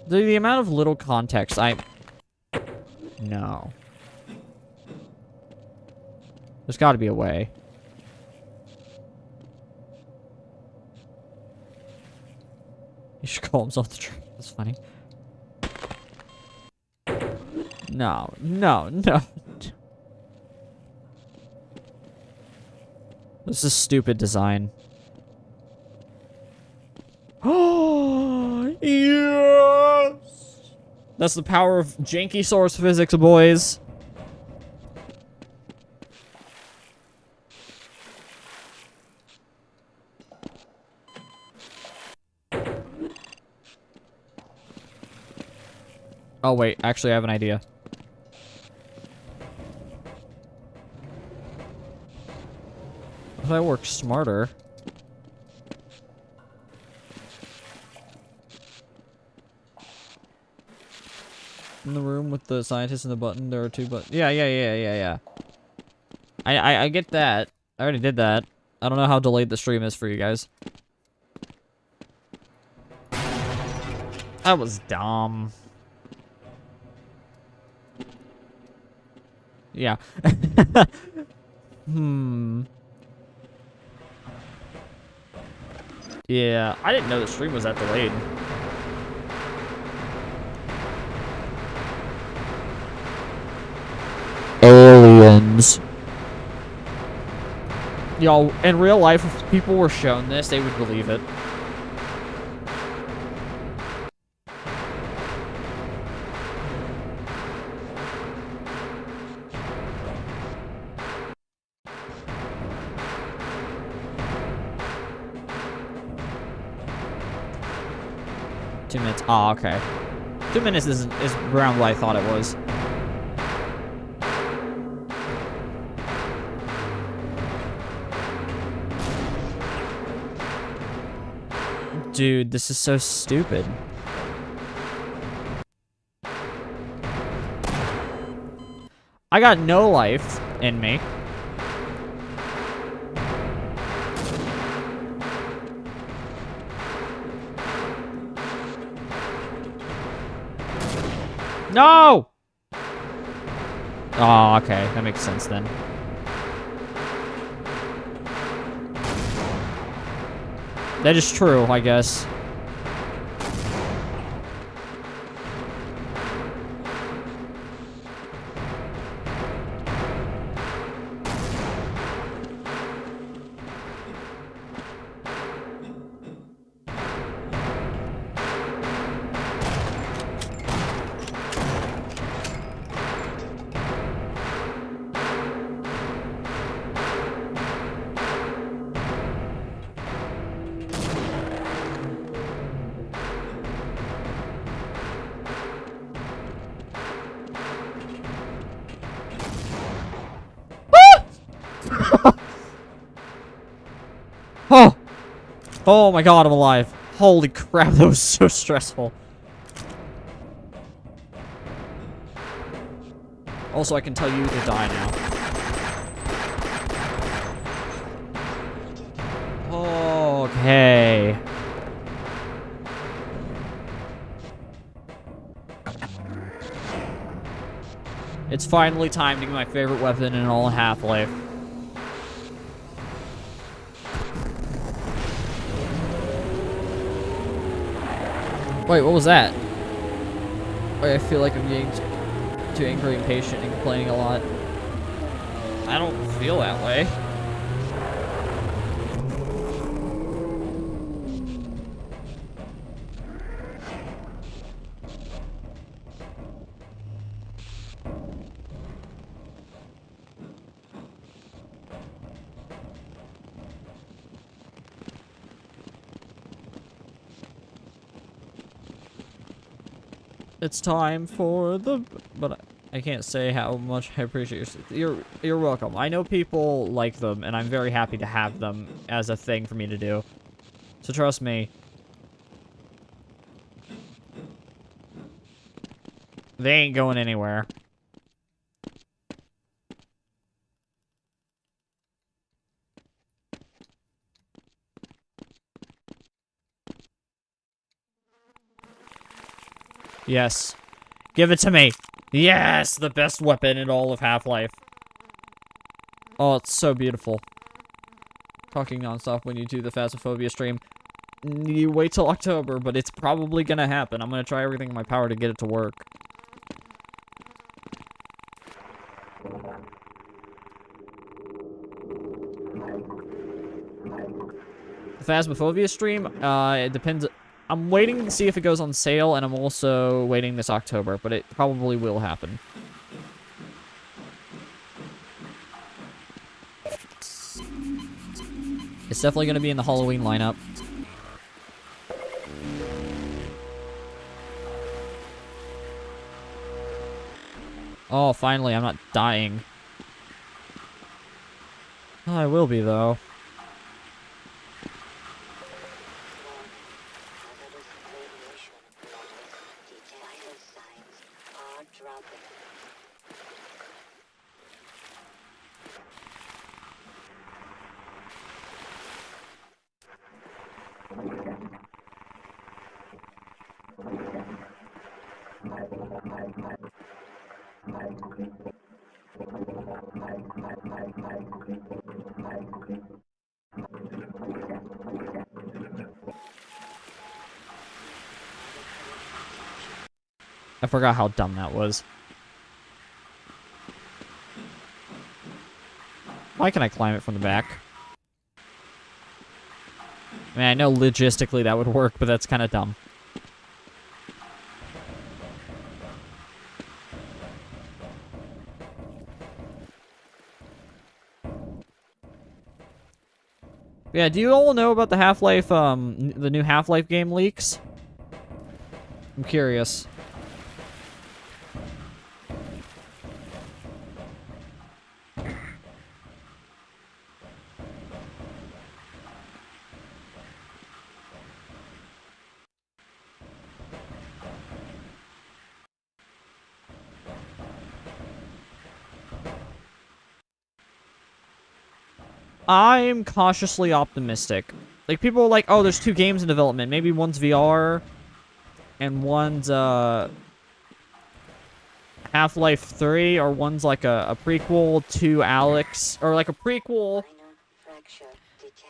The amount of little context No. There's got to be a way. He should call himself the Tree. That's funny. No, no, no. This is stupid design. Oh, yes! That's the power of janky source physics, boys. Oh, wait. Actually, I have an idea. If I work smarter... In the room with the scientist and the button, there are two buttons. Yeah. I get that. I already did that. I don't know how delayed the stream is for you guys. That was dumb. Yeah. Yeah, I didn't know the stream was that delayed. Aliens. Y'all, in real life, if people were shown this, they would believe it. Oh, okay. 2 minutes is around what I thought it was. Dude, this is so stupid. I got no life in me. No! Oh, okay. That makes sense then. That is true, I guess. Oh! Oh my god, I'm alive. Holy crap, that was so stressful. Also, I can tell you to die now. Okay. It's finally time to get my favorite weapon in all of Half-Life. Wait, what was that? Wait, I feel like I'm getting too angry, impatient, and complaining a lot. I don't feel that way. It's time for the... But I can't say how much I appreciate you're welcome. I know people like them, and I'm very happy to have them as a thing for me to do. So trust me. They ain't going anywhere. Yes. Give it to me. Yes! The best weapon in all of Half-Life. Oh, it's so beautiful. Talking nonstop when you do the Phasmophobia stream. You wait till October, but it's probably gonna happen. I'm gonna try everything in my power to get it to work. The Phasmophobia stream, it depends. I'm waiting to see if it goes on sale, and I'm also waiting this October, but it probably will happen. It's definitely gonna be in the Halloween lineup. Oh, finally, I'm not dying. Oh, I will be, though. I forgot how dumb that was. Why can I climb it from the back? I mean, I know logistically that would work, but that's kind of dumb. Yeah, do you all know about the Half-Life, the new Half-Life game leaks? I'm curious. I'm cautiously optimistic. Like, people are like, oh, there's 2 games in development. Maybe one's VR, and one's, Half-Life 3, or one's like a prequel to Alex, or like a prequel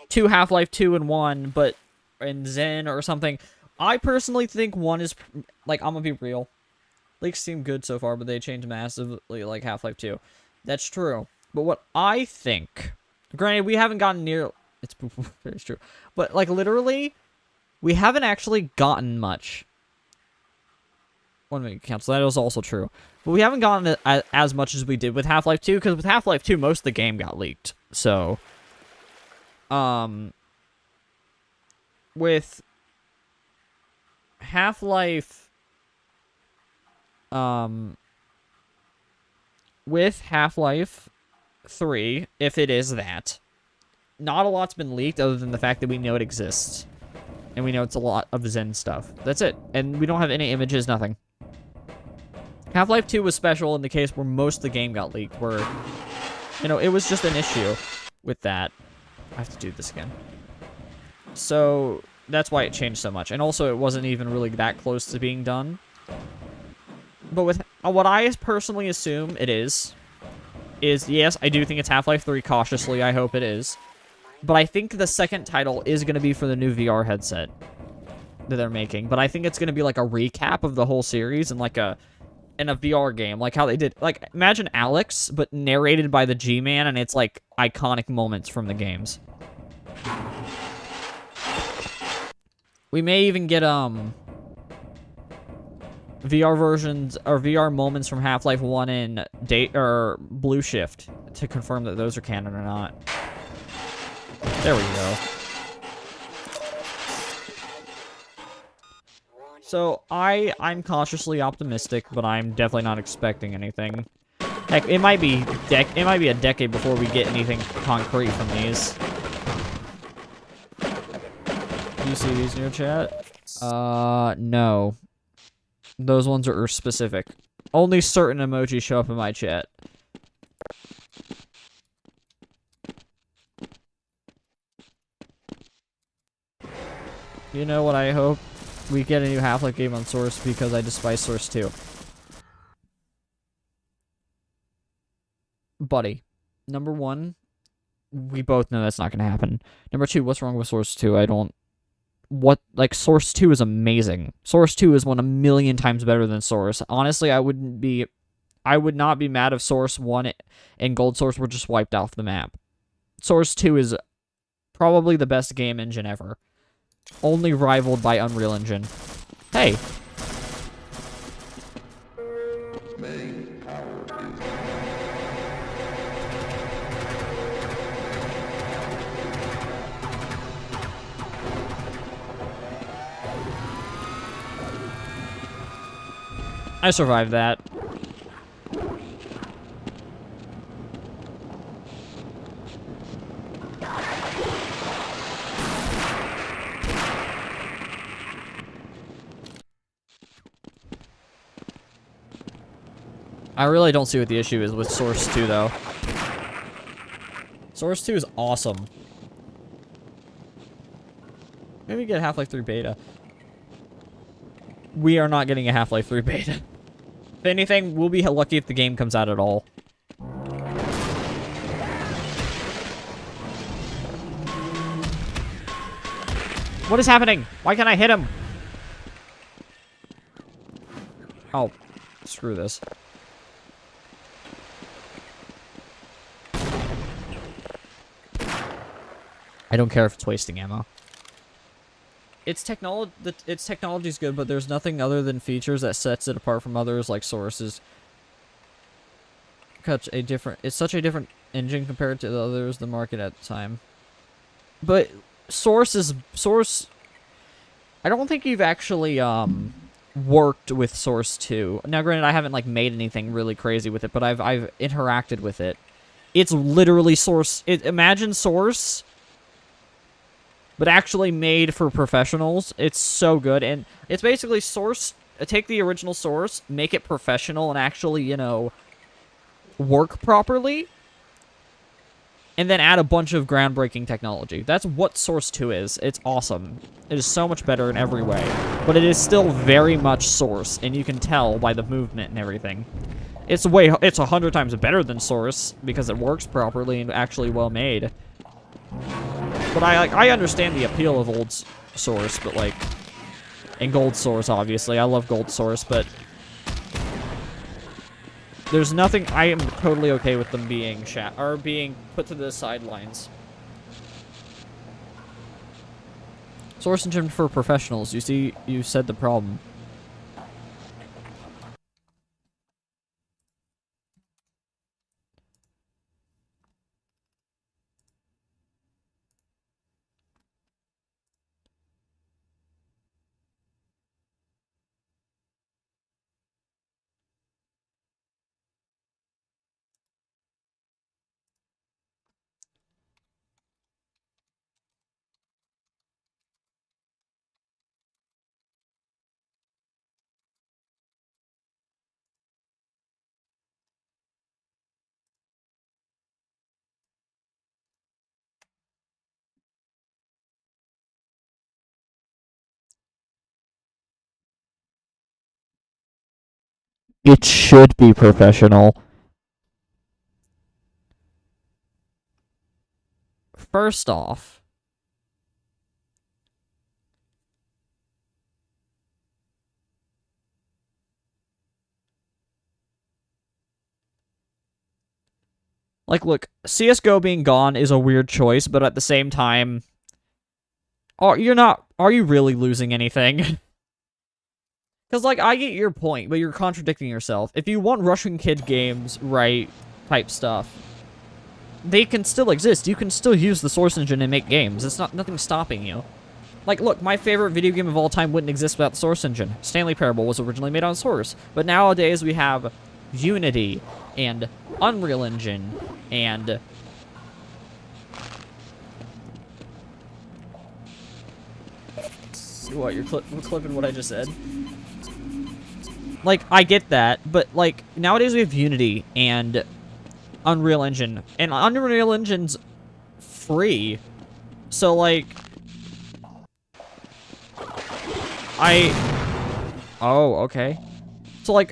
to Half-Life 2 and 1, but in Zen or something. I personally think one is, like, I'm gonna be real. Leaks seem good so far, but they changed massively, like Half-Life 2. That's true. But what I think... Granted, we haven't gotten near... It's true. But, like, literally, we haven't actually gotten much. One minute cancel. That is also true. But we haven't gotten as much as we did with Half-Life 2, because with Half-Life 2, most of the game got leaked. So, with Half-Life, with Half-Life 3, if it is that, not a lot's been leaked other than the fact that we know it exists. And we know it's a lot of Zen stuff. That's it. And we don't have any images, nothing. Half-Life 2 was special in the case where most of the game got leaked, where, you know, it was just an issue with that. I have to do this again. So, that's why it changed so much. And also, it wasn't even really that close to being done. But with what I personally assume it is yes, I do think it's Half-Life 3 cautiously. I hope it is. But I think the second title is going to be for the new VR headset that they're making. But I think it's going to be like a recap of the whole series and like in a VR game, like how they did. Like, imagine Alex, but narrated by the G-Man, and it's like iconic moments from the games. We may even get VR versions or VR moments from Half-Life 1 and Blue Shift to confirm that those are canon or not. There we go. So I'm cautiously optimistic, but I'm definitely not expecting anything. Heck, it might be a decade before we get anything concrete from these. Do you see these in your chat? No. Those ones are specific. Only certain emojis show up in my chat. You know what I hope? We get a new Half-Life game on Source because I despise Source 2. Buddy. Number one, we both know that's not going to happen. Number two, what's wrong with Source 2? Source 2 is amazing. Source 2 is 1,000,000 times better than Source. Honestly, I would not be mad if Source 1 and Gold Source were just wiped off the map. Source 2 is probably the best game engine ever. Only rivaled by Unreal Engine. Hey. I survived that. I really don't see what the issue is with Source 2, though. Source 2 is awesome. Maybe get Half-Life 3 beta. We are not getting a Half-Life 3 beta. If anything, we'll be lucky if the game comes out at all. What is happening? Why can't I hit him? Oh, screw this. I don't care if it's wasting ammo. Its technology is good, but there's nothing other than features that sets it apart from others, like Source's. It's such a different engine compared to the others the market at the time. But Source. I don't think you've actually worked with Source 2. Now, granted, I haven't made anything really crazy with it, but I've interacted with it. It's literally Source. Imagine Source, but actually made for professionals. It's so good, and it's basically Source. Take the original Source, make it professional, and actually, work properly, and then add a bunch of groundbreaking technology. That's what Source 2 is. It's awesome. It is so much better in every way, but it is still very much Source, and you can tell by the movement and everything. It's 100 times better than Source because it works properly and actually well made. But I understand the appeal of old Source, but and Gold Source, obviously. I love Gold Source, but there's nothing. I am totally okay with them being being put to the sidelines. Source engine for professionals. You see, you said the problem. It should be professional. First off, look, CSGO being gone is a weird choice, but at the same time, are you really losing anything? Because, I get your point, but you're contradicting yourself. If you want Russian kid games, right, type stuff, they can still exist. You can still use the Source engine and make games. It's nothing stopping you. Look, my favorite video game of all time wouldn't exist without the Source engine. Stanley Parable was originally made on Source. But nowadays we have Unity and Unreal Engine and what, you're clipping what I just said? I get that, but, nowadays we have Unity and Unreal Engine, and Unreal Engine's free, so, oh, okay. So,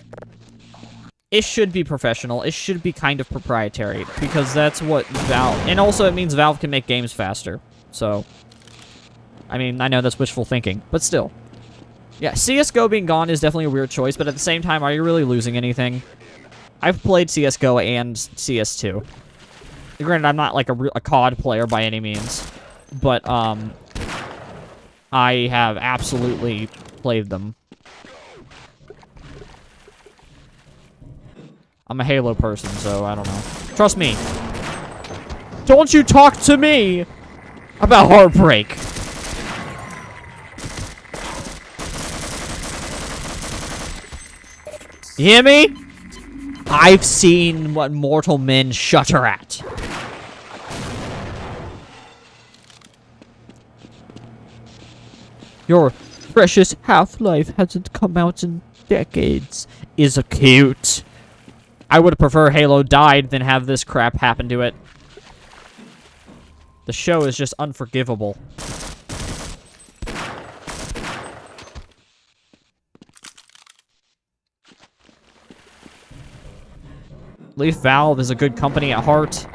it should be professional. It should be kind of proprietary, because that's what Valve... And also, it means Valve can make games faster. So, I mean, I know that's wishful thinking, but still. Yeah, CSGO being gone is definitely a weird choice, but at the same time, are you really losing anything? I've played CSGO and CS2. Granted, I'm not like a COD player by any means, but I have absolutely played them. I'm a Halo person, so I don't know. Trust me. Don't you talk to me about Heartbreak. You hear me? I've seen what mortal men shudder at. Your precious Half-Life hasn't come out in decades. Is a cute. I would prefer Halo died than have this crap happen to it. The show is just unforgivable. At least Valve is a good company at heart.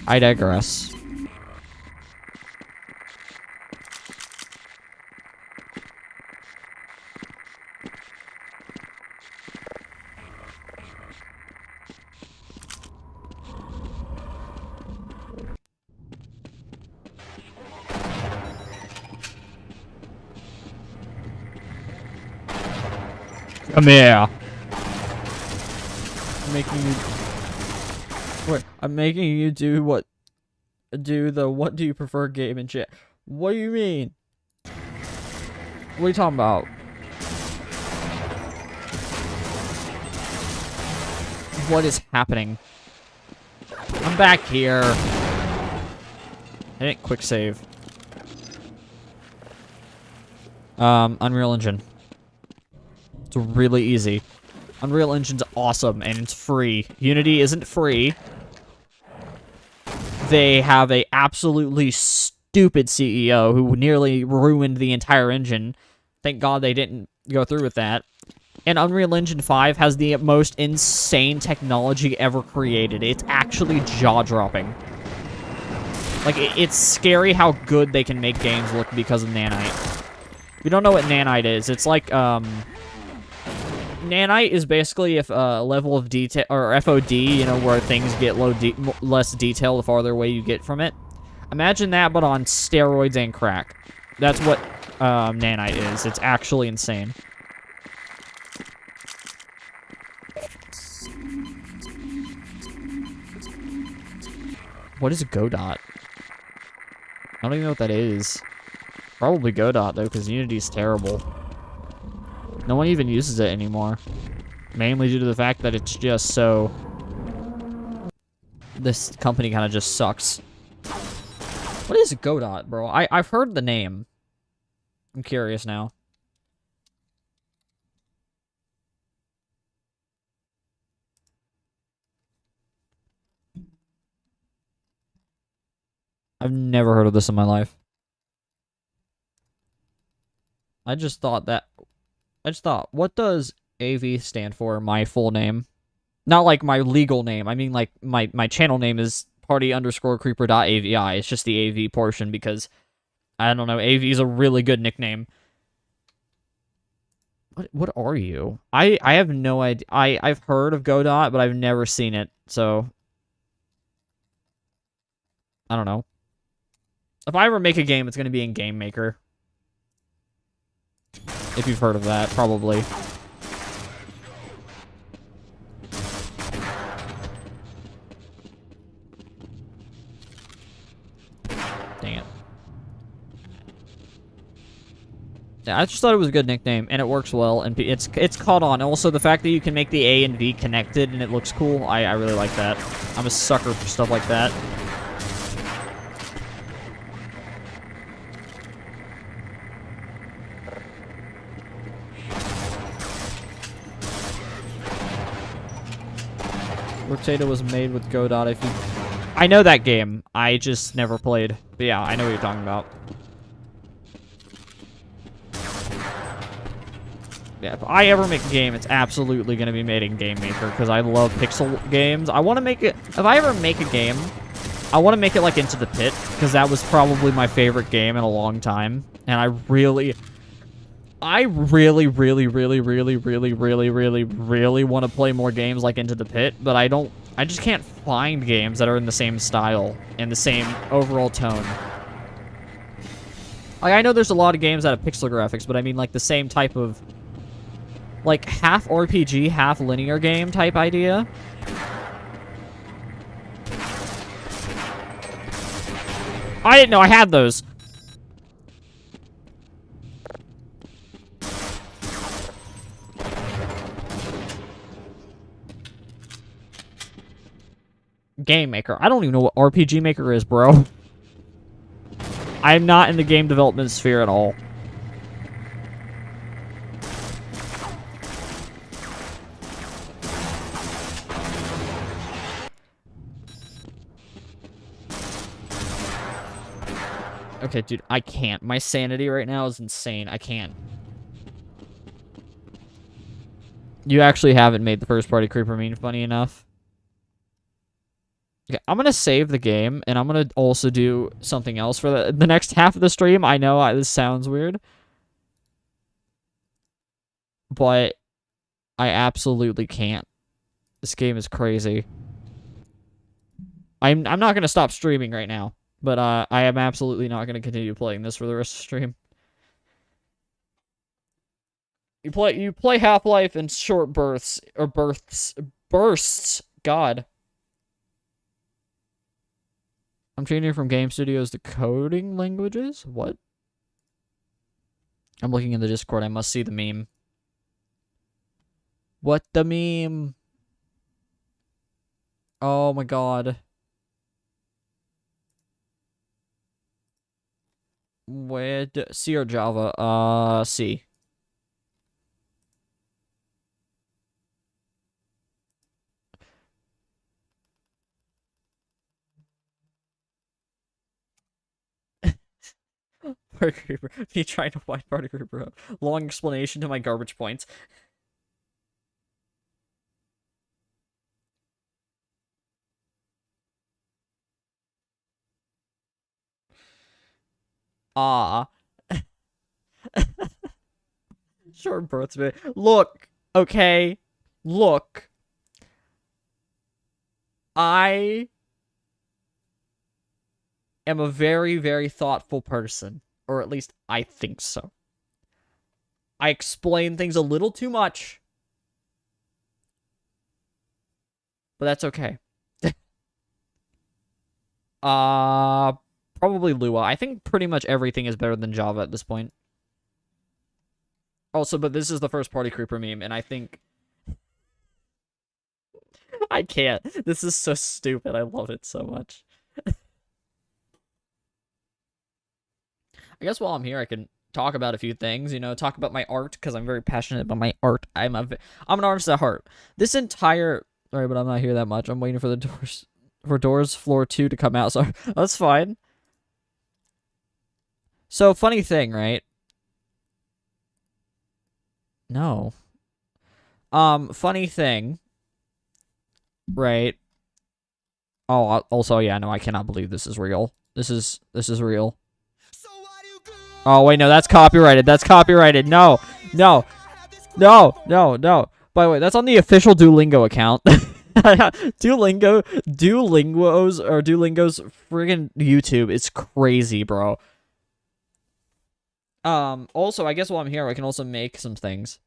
I digress. Come here. I'm making you... Wait, I'm making you do what... Do the what do you prefer game and shit. What do you mean? What are you talking about? What is happening? I'm back here. I didn't quick save. Unreal Engine. It's really easy. Unreal Engine's awesome, and it's free. Unity isn't free. They have a absolutely stupid CEO who nearly ruined the entire engine. Thank God they didn't go through with that. And Unreal Engine 5 has the most insane technology ever created. It's actually jaw-dropping. Like, it's scary how good they can make games look because of Nanite. If you don't know what Nanite is, it's like, Nanite is basically if a level of detail, or FOD, you know, where things get less detail the farther away you get from it. Imagine that, but on steroids and crack. That's what Nanite is. It's actually insane. What is a Godot? I don't even know what that is. Probably Godot, though, because Unity's terrible. No one even uses it anymore. Mainly due to the fact that it's just so... This company kind of just sucks. What is Godot, bro? I've heard the name. I'm curious now. I've never heard of this in my life. I just thought, what does AV stand for? My full name. Not like my legal name. I mean, like, my channel name is party_creeper.avi. It's just the AV portion because, I don't know, AV is a really good nickname. What are you? I have no idea. I've heard of Godot, but I've never seen it, so... I don't know. If I ever make a game, it's going to be in Game Maker. If you've heard of that, probably. Dang it. Yeah, I just thought it was a good nickname, and it works well, and it's caught on. Also, the fact that you can make the A and V connected and it looks cool, I really like that. I'm a sucker for stuff like that. Potato was made with Godot. If you... I know that game. I just never played. But yeah, I know what you're talking about. Yeah, if I ever make a game, it's absolutely going to be made in Game Maker, because I love pixel games. I want to make it... If I ever make a game, I want to make it like Into the Pit, because that was probably my favorite game in a long time. And I really, really want to play more games like Into the Pit, but I just can't find games that are in the same style and the same overall tone. Like, I know there's a lot of games that have pixel graphics, but I mean, like, the same type of, like, half RPG, half linear game type idea. I didn't know I had those. Game Maker. I don't even know what RPG Maker is, bro. I'm not in the game development sphere at all. Okay, dude, I can't. My sanity right now is insane. I can't. You actually haven't made the first party creeper meme funny enough. Okay, I'm gonna save the game, and I'm gonna also do something else for the next half of the stream. I know this sounds weird, but I absolutely can't. This game is crazy. I'm not gonna stop streaming right now, but I am absolutely not gonna continue playing this for the rest of the stream. You play Half-Life in short bursts. God. I'm changing from game studios to coding languages? What? I'm looking in the Discord. I must see the meme. What the meme? Oh my god. C or Java? C. Party Creeper. Me trying to find Party Creeper up. Long explanation to my garbage points. Ah. Short births, man. Look, okay. Look. I am a very, very thoughtful person. Or at least I think so. I explain things a little too much. But that's okay. Probably Lua. I think pretty much everything is better than Java at this point. Also, but this is the first Party Creeper meme, and I think... I can't. This is so stupid. I love it so much. I guess while I'm here, I can talk about a few things, you know, talk about my art, because I'm very passionate about my art. I'm an artist at heart. This entire... Sorry, but I'm not here that much. I'm waiting for the Doors Floor 2 to come out, so that's fine. So, funny thing, right? No. Funny thing. Right? Oh, also, yeah, no, I cannot believe this is real. This is real. Oh, wait, no, that's copyrighted. That's copyrighted. No. No. No. No. No. By the way, that's on the official Duolingo account. Duolingo's friggin' YouTube. It's crazy, bro. Also, I guess while I'm here, I can also make some things.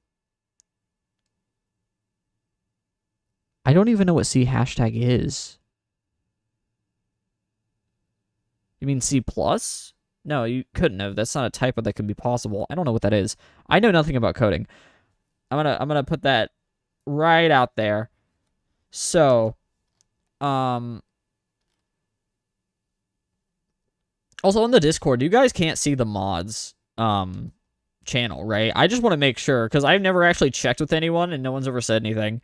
I don't even know what C hashtag is. You mean C+? No, you couldn't have. That's not a typo that could be possible. I don't know what that is. I know nothing about coding. I'm gonna put that right out there. So, also on the Discord, you guys can't see the mods channel, right? I just want to make sure, because I've never actually checked with anyone and no one's ever said anything.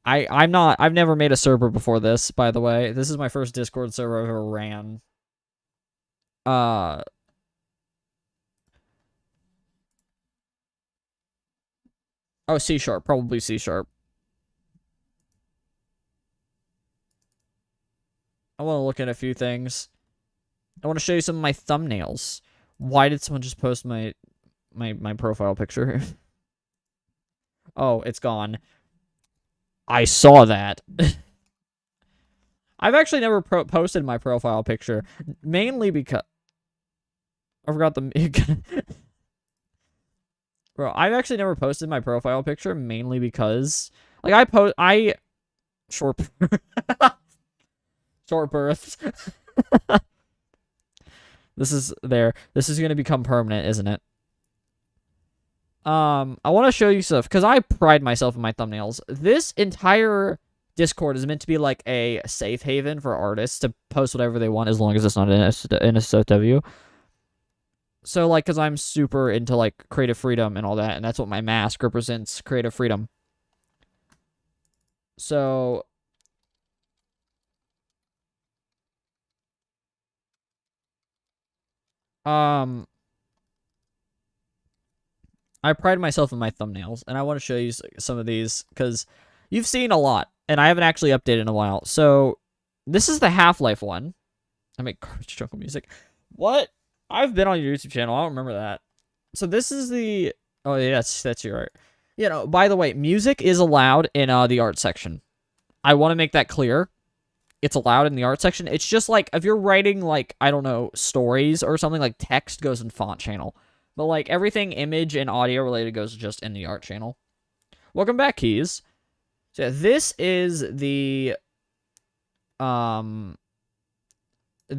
I've never made a server before this, by the way. This is my first Discord server I've ever ran. Oh, C#, probably C#. I want to look at a few things. I want to show you some of my thumbnails. Why did someone just post my profile picture? Oh, it's gone. I saw that. I've actually never posted my profile picture, mainly because I forgot the. Bro, I've actually never posted my profile picture, mainly because like I short short births. This is gonna become permanent, isn't it? I want to show you stuff because I pride myself in my thumbnails. This entire Discord is meant to be like a safe haven for artists to post whatever they want as long as it's not in a SW. So, like, because I'm super into, like, creative freedom and all that, and that's what my mask represents, creative freedom. So, I pride myself in my thumbnails, and I want to show you some of these, because you've seen a lot, and I haven't actually updated in a while. So, this is the Half-Life one. I make garbage jungle music. What? I've been on your YouTube channel. I don't remember that. So this is the... Oh, yeah, that's your art. You know, by the way, music is allowed in the art section. I want to make that clear. It's allowed in the art section. It's just like, if you're writing, like, I don't know, stories or something, like text goes in font channel. But, like, everything image and audio related goes just in the art channel. Welcome back, Keys. So, yeah, this is the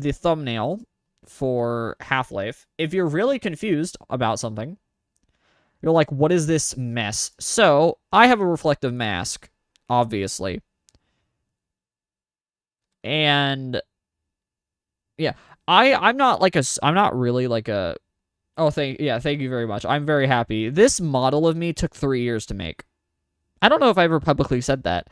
thumbnail for Half-Life. If you're really confused about something, you're like, what is this mess? So, I have a reflective mask, obviously. And yeah, I'm not really like a thank you very much. I'm very happy. This model of me took 3 years to make. I don't know if I ever publicly said that.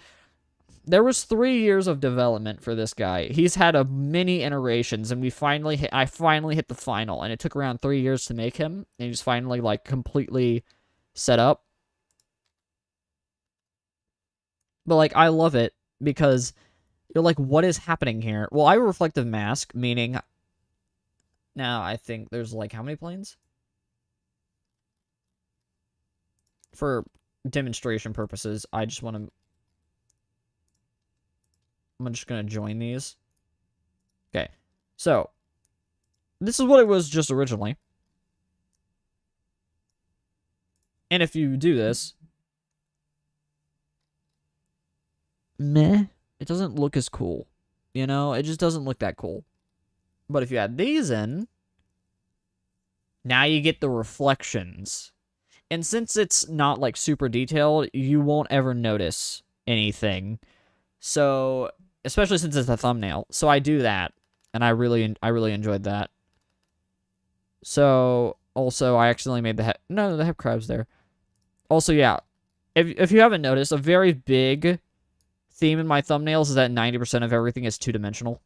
There was 3 years of development for this guy. He's had a many iterations, and I finally hit the final, and it took around 3 years to make him, and he's finally, like, completely set up. But, like, I love it, because you're like, what is happening here? Well, I have a reflective mask, meaning... Now, I think there's, like, how many planes? For demonstration purposes, I just want to... I'm just going to join these. Okay. So, this is what it was just originally. And if you do this... Meh. It doesn't look as cool. You know? It just doesn't look that cool. But if you add these in... Now you get the reflections. And since it's not, like, super detailed, you won't ever notice anything. So... Especially since it's a thumbnail. So I do that. And I really enjoyed that. So, also, I accidentally made the head... No, the head crab's there. Also, yeah. If you haven't noticed, a very big theme in my thumbnails is that 90% of everything is two-dimensional.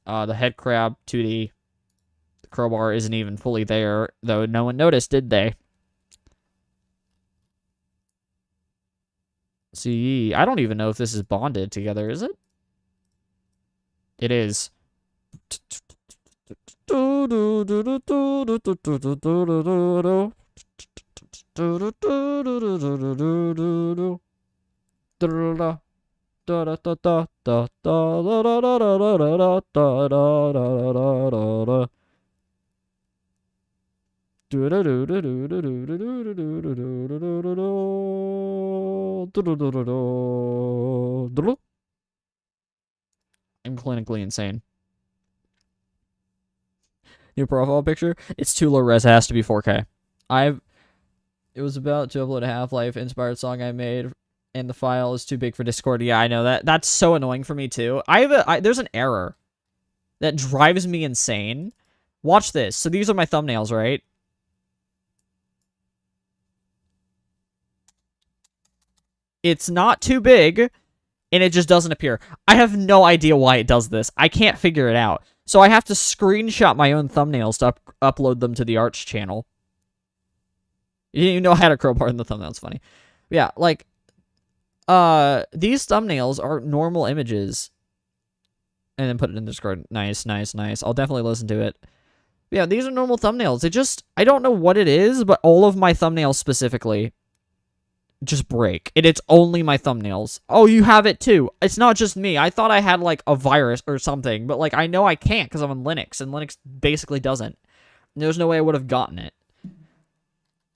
The head crab, 2D. The crowbar isn't even fully there, though no one noticed, did they? See, I don't even know if this is bonded together, is it? It is. I'm clinically insane. New profile picture? It's too low res, it has to be 4K. It was about to upload a Half-Life inspired song I made, and the file is too big for Discord. Yeah, I know that. That's so annoying for me too. There's an error that drives me insane. Watch this. So these are my thumbnails, right? it's not too big, and it just doesn't appear. I have no idea why it does this. I can't figure it out. So I have to screenshot my own thumbnails to upload them to the Arch channel. You didn't even know I had a crowbar in the thumbnail. It's funny. Yeah, like, these thumbnails are normal images. And then put it in Discord. Nice, nice, nice. I'll definitely listen to it. Yeah, these are normal thumbnails. It just, I don't know what it is, but all of my thumbnails specifically just break. And it's only my thumbnails. Oh, you have it too. It's not just me. I thought I had, like, a virus or something. But, like, I know I can't because I'm on Linux. And Linux basically doesn't. There's no way I would have gotten it.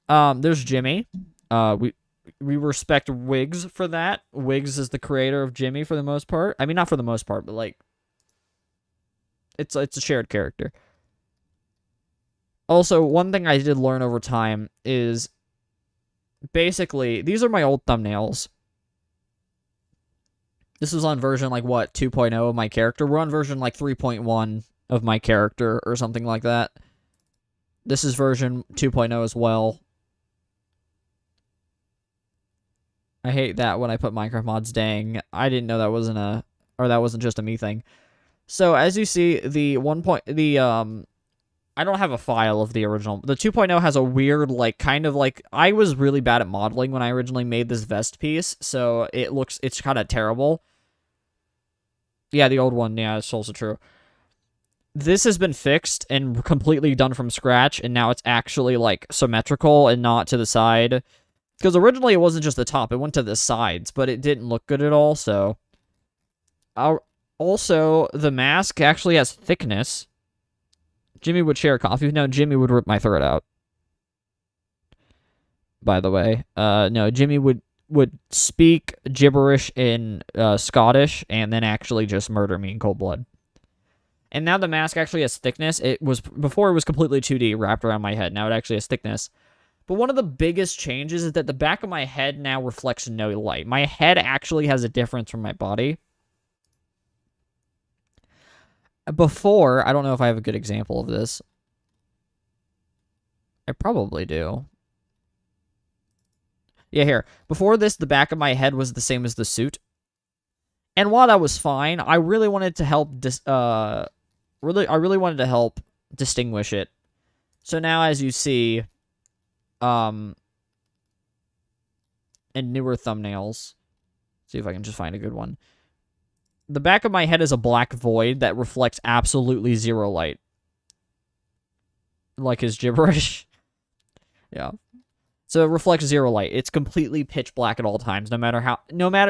There's Jimmy. We respect Wiggs for that. Wiggs is the creator of Jimmy for the most part. I mean, not for the most part, but, like, it's a shared character. Also, one thing I did learn over time is basically, these are my old thumbnails. This was on version, like, what, 2.0 of my character? We're on version, like, 3.1 of my character or something like that. This is version 2.0 as well. I hate that when I put Minecraft mods. Dang, I didn't know that wasn't just a me thing. So as you see, I don't have a file of the original. The 2.0 has a weird, like, kind of like, I was really bad at modeling when I originally made this vest piece, so it's kind of terrible. Yeah, the old one, yeah, it's also true. This has been fixed and completely done from scratch, and now it's actually, like, symmetrical and not to the side. Because originally it wasn't just the top, it went to the sides, but it didn't look good at all, so... Also, the mask actually has thickness. Jimmy would share coffee. No, Jimmy would rip my throat out. By the way. No, Jimmy would speak gibberish in Scottish and then actually just murder me in cold blood. And now the mask actually has thickness. Before it was completely 2D wrapped around my head. Now it actually has thickness. But one of the biggest changes is that the back of my head now reflects no light. My head actually has a difference from my body. Before, I don't know if I have a good example of this. I probably do. Yeah, here. Before this, the back of my head was the same as the suit. And while that was fine, I really wanted to help I really wanted to help distinguish it. So now as you see, in newer thumbnails, see if I can just find a good one. The back of my head is a black void that reflects absolutely zero light. Like his gibberish. Yeah. So it reflects zero light. It's completely pitch black at all times, no matter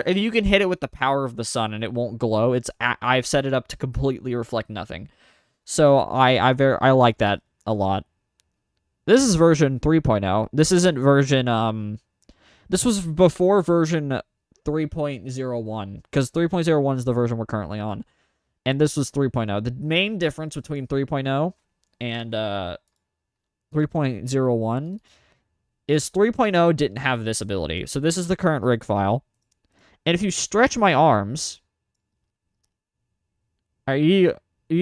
if you can hit it with the power of the sun and it won't glow. I've set it up to completely reflect nothing. So I like that a lot. This is version 3.0. This isn't version this was before version 3.01, because 3.01 is the version we're currently on. And this was 3.0. The main difference between 3.0 and 3.01 is 3.0 didn't have this ability. So this is the current rig file. And if you stretch my arms... Are you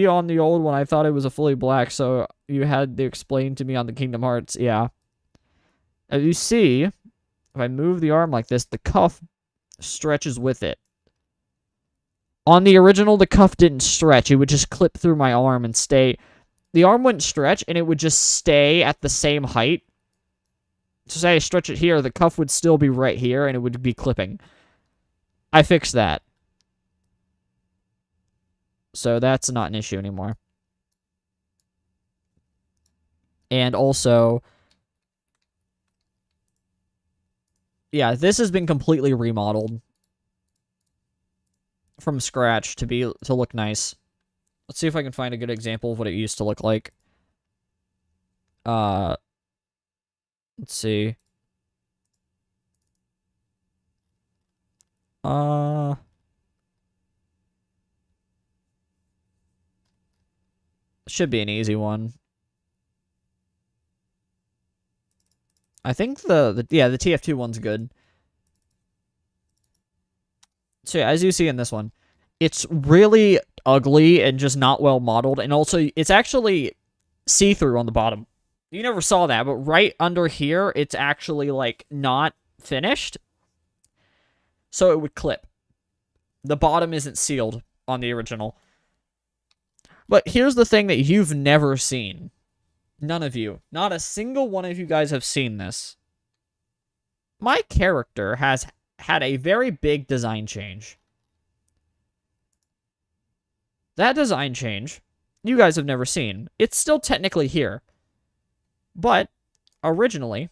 on the old one? I thought it was a fully black, so you had to explain to me on the Kingdom Hearts. Yeah. As you see, if I move the arm like this, the cuff stretches with it. On the original, the cuff didn't stretch. It would just clip through my arm and stay. The arm wouldn't stretch, and it would just stay at the same height. So say I stretch it here, the cuff would still be right here, and it would be clipping. I fixed that. So that's not an issue anymore. And also... yeah, this has been completely remodeled from scratch to look nice. Let's see if I can find a good example of what it used to look like. Let's see. Should be an easy one. I think the TF2 one's good. So yeah, as you see in this one, it's really ugly and just not well modeled, and also it's actually see-through on the bottom. You never saw that, but right under here, it's actually like not finished. so it would clip. The bottom isn't sealed on the original. But here's the thing that you've never seen. None of you. Not a single one of you guys have seen this. My character has had a very big design change. That design change, you guys have never seen. It's still technically here. But, originally,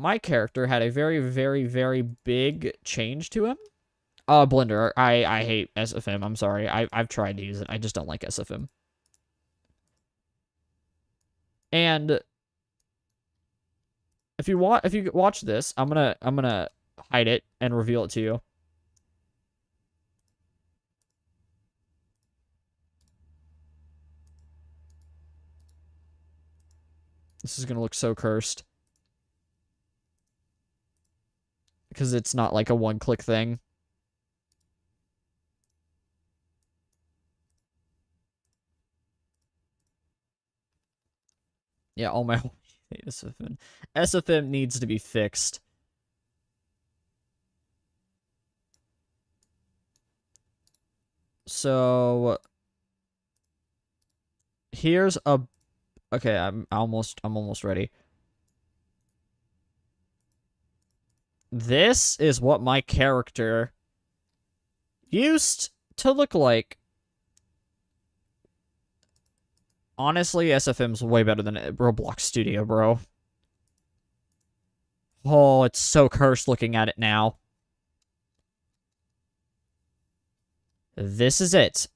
my character had a very, very, very big change to him. Blender, I hate SFM, I'm sorry. I've tried to use it, I just don't like SFM. And if you watch this, I'm gonna hide it and reveal it to you. This is gonna look so cursed. Because it's not like a one-click thing. Yeah, all my SFM. SFM needs to be fixed. So here's a okay, I'm almost ready. This is what my character used to look like. Honestly, SFM's way better than Roblox Studio, bro. Oh, it's so cursed looking at it now. This is it.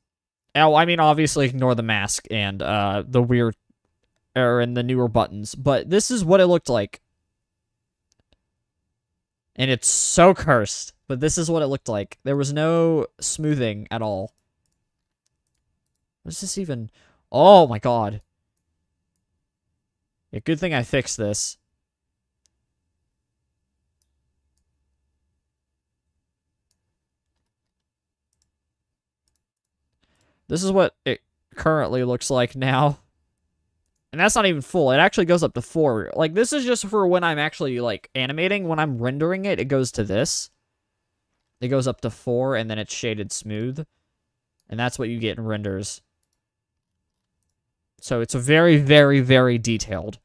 Oh, I mean, obviously ignore the mask and the weird and the newer buttons, but this is what it looked like. And it's so cursed, but this is what it looked like. There was no smoothing at all. What is this even? Oh my god. Yeah, good thing I fixed this. This is what it currently looks like now. And that's not even full. It actually goes up to 4. Like, this is just for when I'm actually, like, animating. When I'm rendering it, it goes to this. It goes up to 4, and then it's shaded smooth. And that's what you get in renders. So it's very, very, very detailed.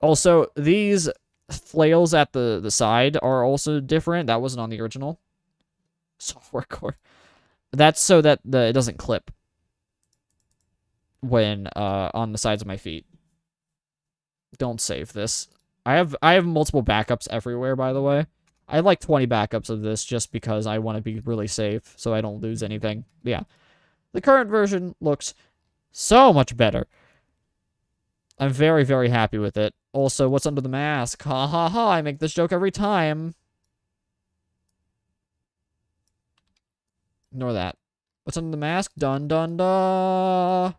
Also, these flails at the side are also different. That wasn't on the original. Software core. That's so that it doesn't clip when on the sides of my feet. Don't save this. I have multiple backups everywhere, by the way. I have like 20 backups of this just because I want to be really safe so I don't lose anything. Yeah. The current version looks so much better. I'm very, very happy with it. Also, what's under the mask? Ha ha ha, I make this joke every time. Ignore that. What's under the mask? Dun dun dun.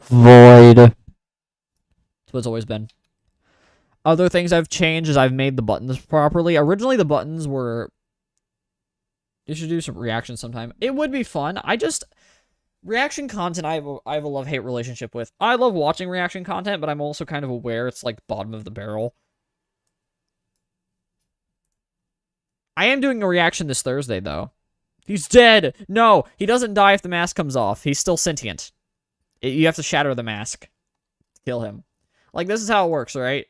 Void. That's what it's always been. Other things I've changed is I've made the buttons properly. Originally, the buttons were... You should do some reactions sometime. It would be fun. Reaction content I have a love-hate relationship with. I love watching reaction content, but I'm also kind of aware it's like bottom of the barrel. I am doing a reaction this Thursday, though. He's dead! No! He doesn't die if the mask comes off. He's still sentient. You have to shatter the mask. Kill him. Like, this is how it works, right?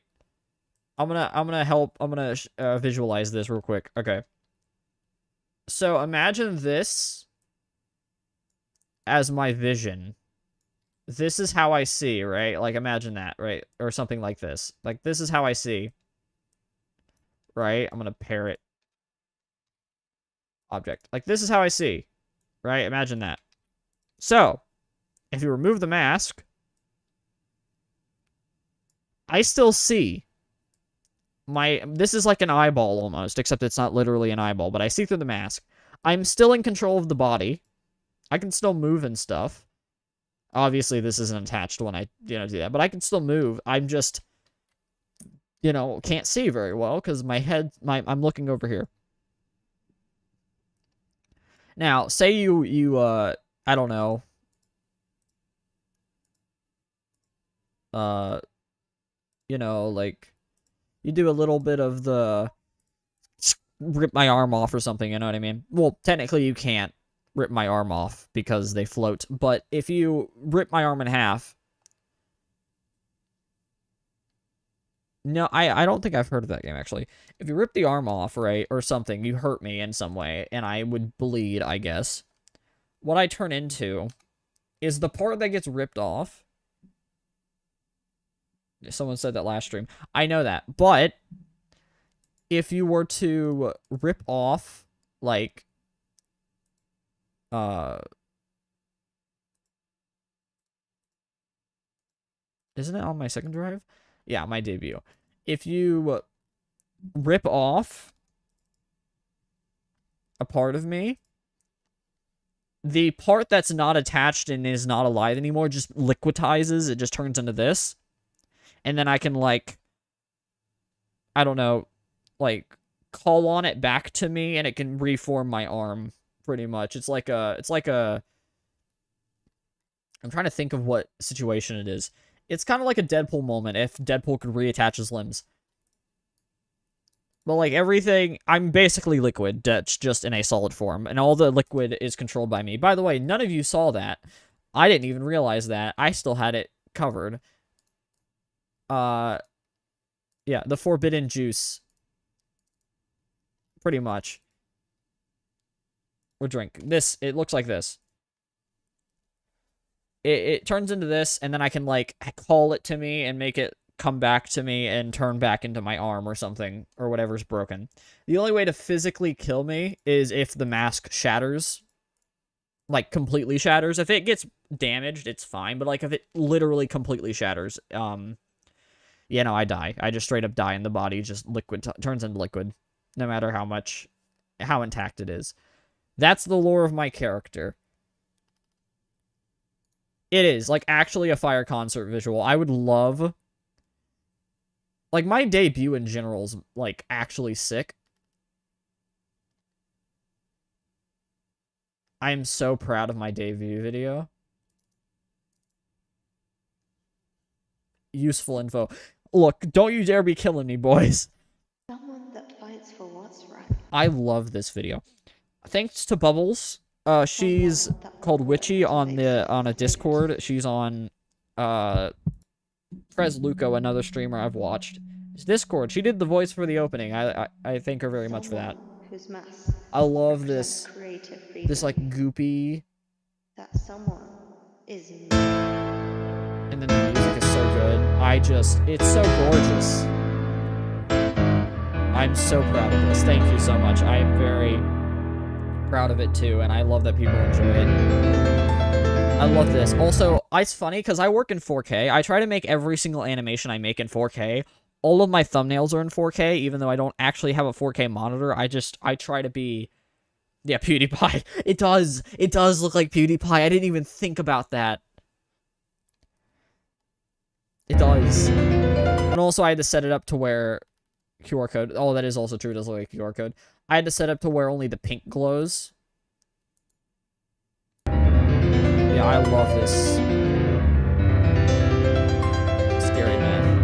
I'm gonna visualize this real quick. Okay. So, imagine this as my vision. This is how I see, right? Like, imagine that, right? Or something like this. Like, this is how I see. Right? I'm gonna parrot object. Like, this is how I see. Right? Imagine that. So, if you remove the mask, I still see this is like an eyeball almost, except it's not literally an eyeball, but I see through the mask. I'm still in control of the body. I can still move and stuff. Obviously, this isn't attached when I, do that, but I can still move. I'm just, can't see very well because my head, I'm looking over here. Now, say you I don't know, like, You do a little bit of the rip my arm off or something, you know what I mean? Well, technically you can't rip my arm off because they float, but if you rip my arm in half... No, I don't think I've heard of that game, actually. If you rip the arm off, right, or something, you hurt me in some way, and I would bleed, I guess. What I turn into is the part that gets ripped off. Someone said that last stream. I know that, but if you were to rip off, like, isn't it on my second drive? Yeah, my debut. If you rip off a part of me, the part that's not attached and is not alive anymore just liquidizes. It just turns into this. And then I can, like, I don't know, like, call on it back to me and it can reform my arm, pretty much. It's like a... I'm trying to think of what situation it is. It's kind of like a Deadpool moment if Deadpool could reattach his limbs. But, like, everything... I'm basically liquid that's just in a solid form. And all the liquid is controlled by me. By the way, none of you saw that. I didn't even realize that. I still had it covered. Yeah, the forbidden juice. Pretty much. Or drink. This, it looks like this. It turns into this, and then I can, like, call it to me and make it come back to me and turn back into my arm or something, or whatever's broken. The only way to physically kill me is if the mask shatters. Like, completely shatters. If it gets damaged, it's fine, but, like, if it literally completely shatters, you know, I die. I just straight up die, and the body just turns into liquid, no matter how intact it is. That's the lore of my character. It is, like, actually a fire concert visual. I would love... Like, my debut in general is, like, actually sick. I am so proud of my debut video. Useful info. Look, don't you dare be killing me, boys. Someone that fights for what's right. I love this video. Thanks to Bubbles. She's called Witchy on a Discord. She's on Prez Luco, another streamer I've watched. It's Discord. She did the voice for the opening. I thank her very much for that. Whose mass I love this creative like goopy, that someone is and then the music is so good. It's so gorgeous. I'm so proud of this. Thank you so much. I am very proud of it too, and I love that people enjoy it. I love this. Also, it's funny because I work in 4K. I try to make every single animation I make in 4K. All of my thumbnails are in 4K, even though I don't actually have a 4K monitor. I try to be... Yeah, PewDiePie. It does look like PewDiePie. I didn't even think about that. It does. And also, I had to set it up to where... QR code. Oh, that is also true. It does look like a QR code. I had to set up to where only the pink glows. Yeah, I love this. Scary, man.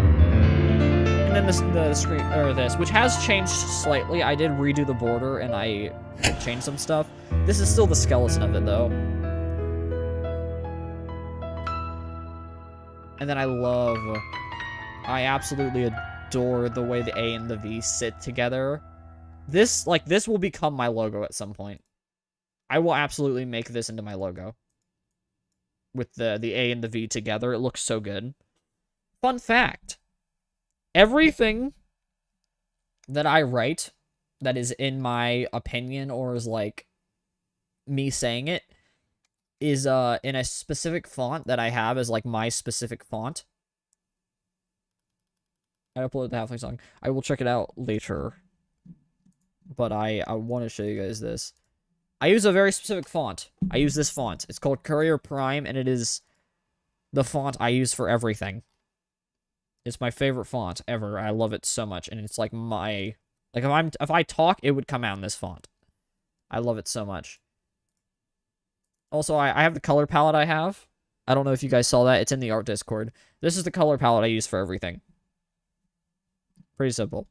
And then the screen, or this, which has changed slightly. I did redo the border, and I changed some stuff. This is still the skeleton of it, though. And then I absolutely adore the way the A and the V sit together. This will become my logo at some point. I will absolutely make this into my logo. With the A and the V together, it looks so good. Fun fact. Everything that I write that is in my opinion or is like me saying it is in a specific font that I have as like my specific font. I uploaded the Halfling song. I will check it out later. But I want to show you guys this. I use a very specific font. I use this font. It's called Courier Prime, and it is the font I use for everything. It's my favorite font ever. I love it so much, and it's like my... Like, if I talk, it would come out in this font. I love it so much. Also, I have the color palette I have. I don't know if you guys saw that. It's in the art Discord. This is the color palette I use for everything. Pretty simple.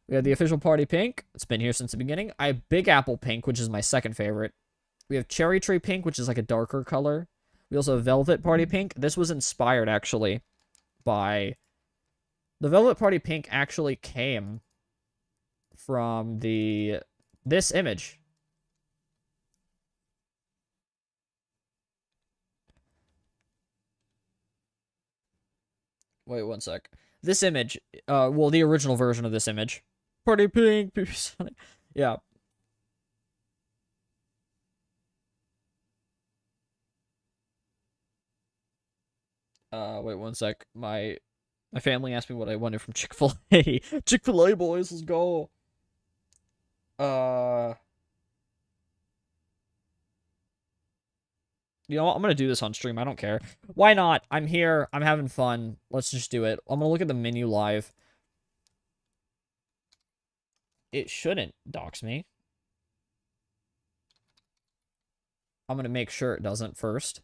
We have the official party pink. It's been here since the beginning. I have Big Apple pink, which is my second favorite. We have Cherry Tree pink, which is like a darker color. We also have Velvet Party pink. This was inspired, actually, by... The Velvet Party pink actually came from this image. Wait one sec. This image, well, the original version of this image. Party pink, yeah. Wait one sec. My family asked me what I wanted from Chick-fil-A. Chick-fil-A, boys, let's go. You know what? I'm gonna do this on stream. I don't care. Why not? I'm here. I'm having fun. Let's just do it. I'm gonna look at the menu live. It shouldn't dox me. I'm gonna make sure it doesn't first.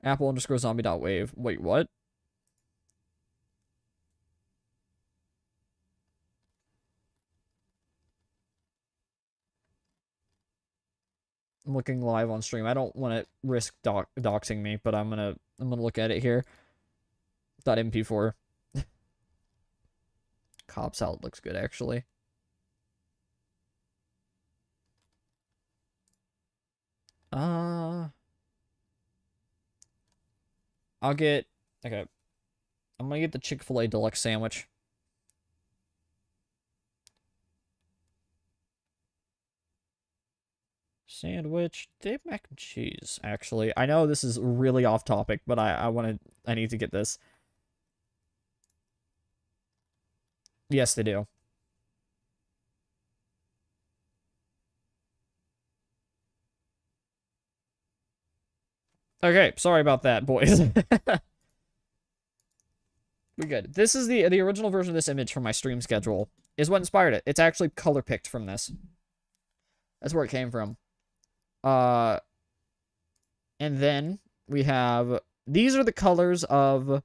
Apple_zombie.wave. Wait, what? I'm looking live on stream. I don't want to risk doxing me, but I'm gonna look at it here. .mp4. Cobb salad looks good, actually. I'll get... Okay. I'm gonna get the Chick-fil-A deluxe sandwich. Sandwich, Dave mac and cheese, actually. I know this is really off topic, but I need to get this. Yes, they do. Okay, sorry about that, boys. We're good. This is the original version of this image from my stream schedule. Is what inspired it. It's actually color picked from this. That's where it came from. And then we have... These are the colors of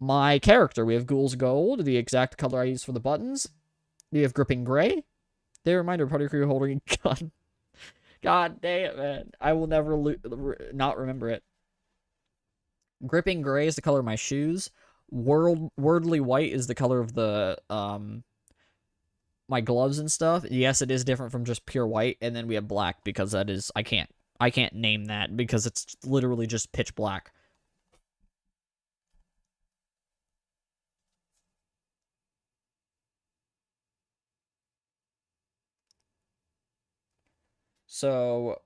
my character. We have Ghoul's Gold, the exact color I use for the buttons. We have Gripping Gray. They remind a party crew holding a gun. God damn it, man. I will never not remember it. Gripping Gray is the color of my shoes. Wordly White is the color of the, my gloves and stuff. Yes, it is different from just pure white. And then we have black because that is, I can't name that because it's literally just pitch black. So,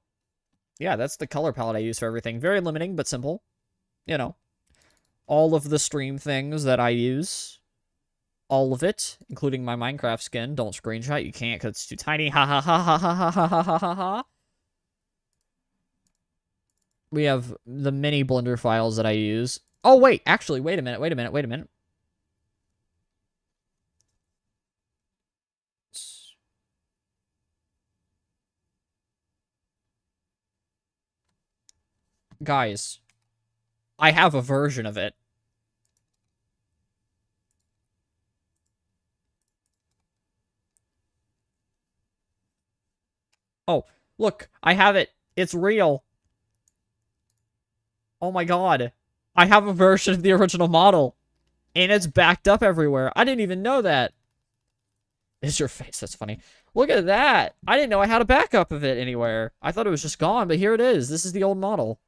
yeah, that's the color palette I use for everything. Very limiting, but simple. You know, all of the stream things that I use, all of it, including my Minecraft skin. Don't screenshot, you can't because it's too tiny. Ha ha ha ha ha ha ha ha ha ha. We have the mini Blender files that I use. Oh, wait, actually, wait a minute. Guys, I have a version of it. Oh, look, I have it. It's real. Oh my god. I have a version of the original model. And it's backed up everywhere. I didn't even know that. It's your face. That's funny. Look at that. I didn't know I had a backup of it anywhere. I thought it was just gone, but here it is. This is the old model.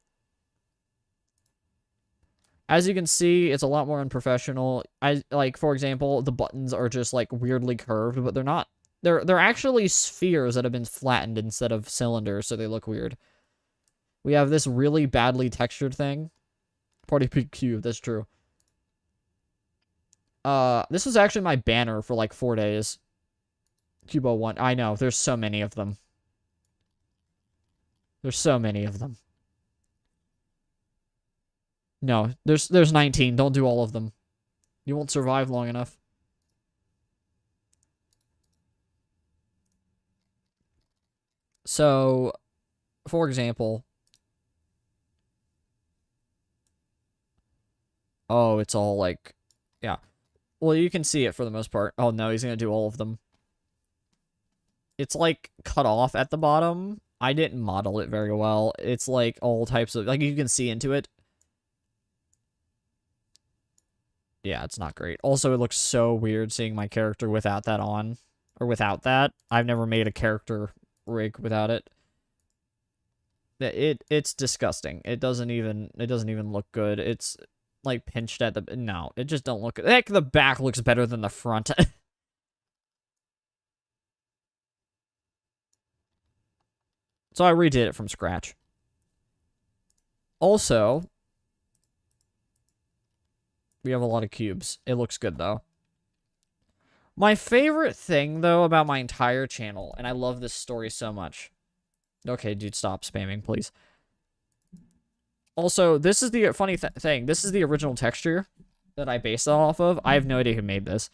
As you can see, it's a lot more unprofessional. Like, for example, the buttons are just, like, weirdly curved, but they're not. They're actually spheres that have been flattened instead of cylinders, so they look weird. We have this really badly textured thing. Party Pig Cube, that's true. This was actually my banner for, like, 4 days. Cubo 1. I know, there's so many of them. There's so many of them. No, there's 19. Don't do all of them. You won't survive long enough. So, for example... Oh, it's all like... Yeah. Well, you can see it for the most part. Oh no, he's gonna do all of them. It's like cut off at the bottom. I didn't model it very well. It's like all types of, like you can see into it. Yeah, it's not great. Also, it looks so weird seeing my character without that on. Or without that. I've never made a character rig without it. It's disgusting. It doesn't even look good. It's like pinched at the, no, it just don't look, heck, the back looks better than the front. So I redid it from scratch. Also, we have a lot of cubes. It looks good, though. My favorite thing, though, about my entire channel, and I love this story so much. Okay, dude, stop spamming, please. Also, this is the funny thing. This is the original texture that I based it off of. I have no idea who made this.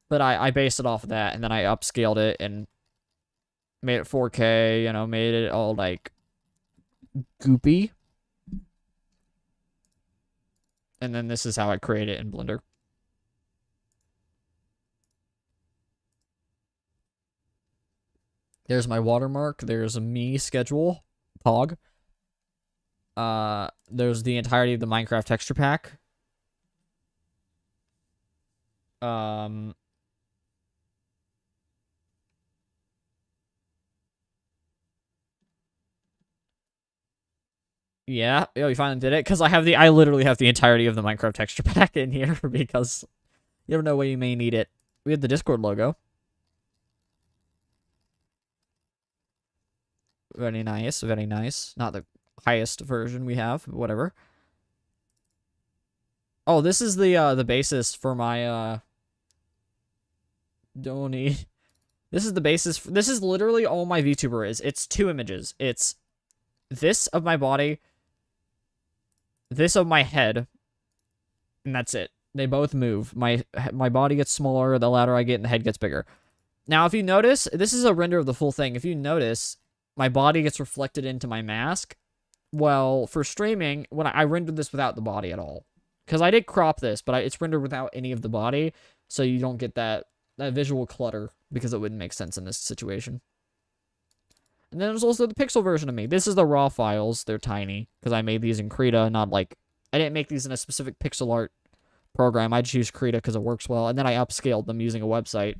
But I based it off of that, and then I upscaled it and made it 4K, you know, made it all, like, goopy. And then this is how I create it in Blender. There's my watermark. There's a me schedule, Pog. There's the entirety of the Minecraft texture pack. Yeah, we finally did it, because I literally have the entirety of the Minecraft texture pack in here, because you never know when you may need it. We have the Discord logo. Very nice, very nice. Not the highest version we have, but whatever. Oh, this is the basis for my, Donnie. This is the basis, this is literally all my VTuber is. It's 2 images. It's this of my body, this of my head, and that's it. They both move. My body gets smaller the louder I get, and the head gets bigger. Now, if you notice, this is a render of the full thing. If you notice, my body gets reflected into my mask. Well, for streaming, when I rendered this without the body at all. Because I did crop this, but it's rendered without any of the body, so you don't get that visual clutter, because it wouldn't make sense in this situation. And then there's also the pixel version of me. This is the raw files. They're tiny, because I made these in Krita, not like, I didn't make these in a specific pixel art program. I just used Krita because it works well, and then I upscaled them using a website.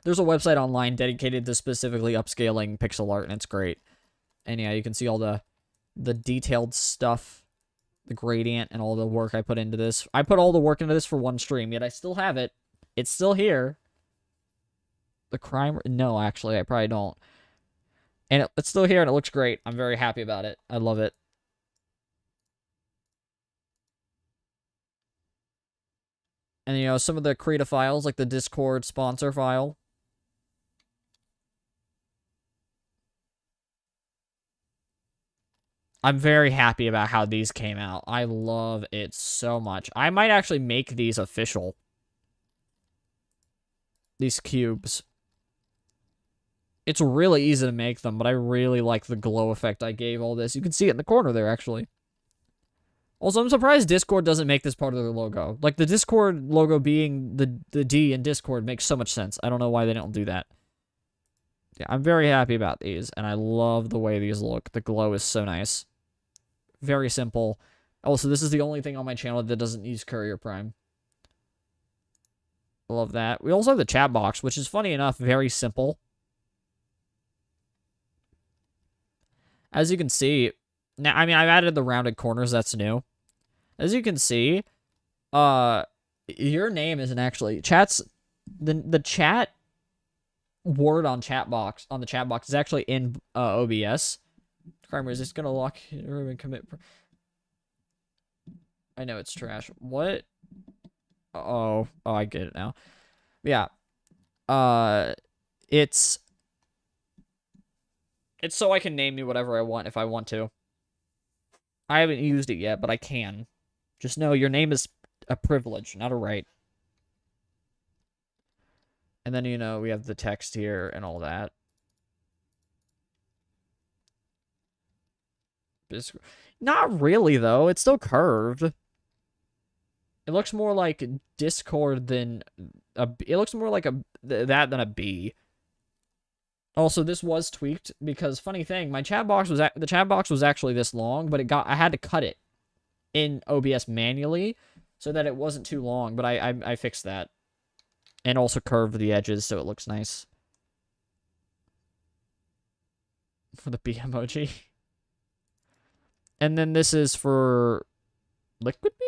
There's a website online dedicated to specifically upscaling pixel art, and it's great. And yeah, you can see all the detailed stuff, the gradient, and all the work I put into this. I put all the work into this for one stream, yet I still have it. It's still here. The crime... No, actually, I probably don't. And it's still here, and it looks great. I'm very happy about it. I love it. And, you know, some of the Krita files, like the Discord sponsor file. I'm very happy about how these came out. I love it so much. I might actually make these official. These cubes. It's really easy to make them, but I really like the glow effect I gave all this. You can see it in the corner there, actually. Also, I'm surprised Discord doesn't make this part of their logo. Like, the Discord logo being the D in Discord makes so much sense. I don't know why they don't do that. Yeah, I'm very happy about these, and I love the way these look. The glow is so nice. Very simple. Also, this is the only thing on my channel that doesn't use Courier Prime. I love that. We also have the chat box, which is, funny enough, very simple. As you can see, now, I mean, I've added the rounded corners, that's new. As you can see, your name isn't actually, the chat word on the chat box is actually in OBS. Kramer, is this gonna lock room and commit? I know it's trash. What? Oh, I get it now. Yeah. It's so I can name you whatever I want if I want to. I haven't used it yet, but I can. Just know your name is a privilege, not a right. And then, you know, we have the text here and all that. Not really, though. It's still curved. It looks more like Discord than it looks more like that than a B. Also, this was tweaked because funny thing, my chat box was the chat box was actually this long, but I had to cut it in OBS manually so that it wasn't too long, but I fixed that. And also curved the edges so it looks nice. For the B emoji. And then this is for Liquid B?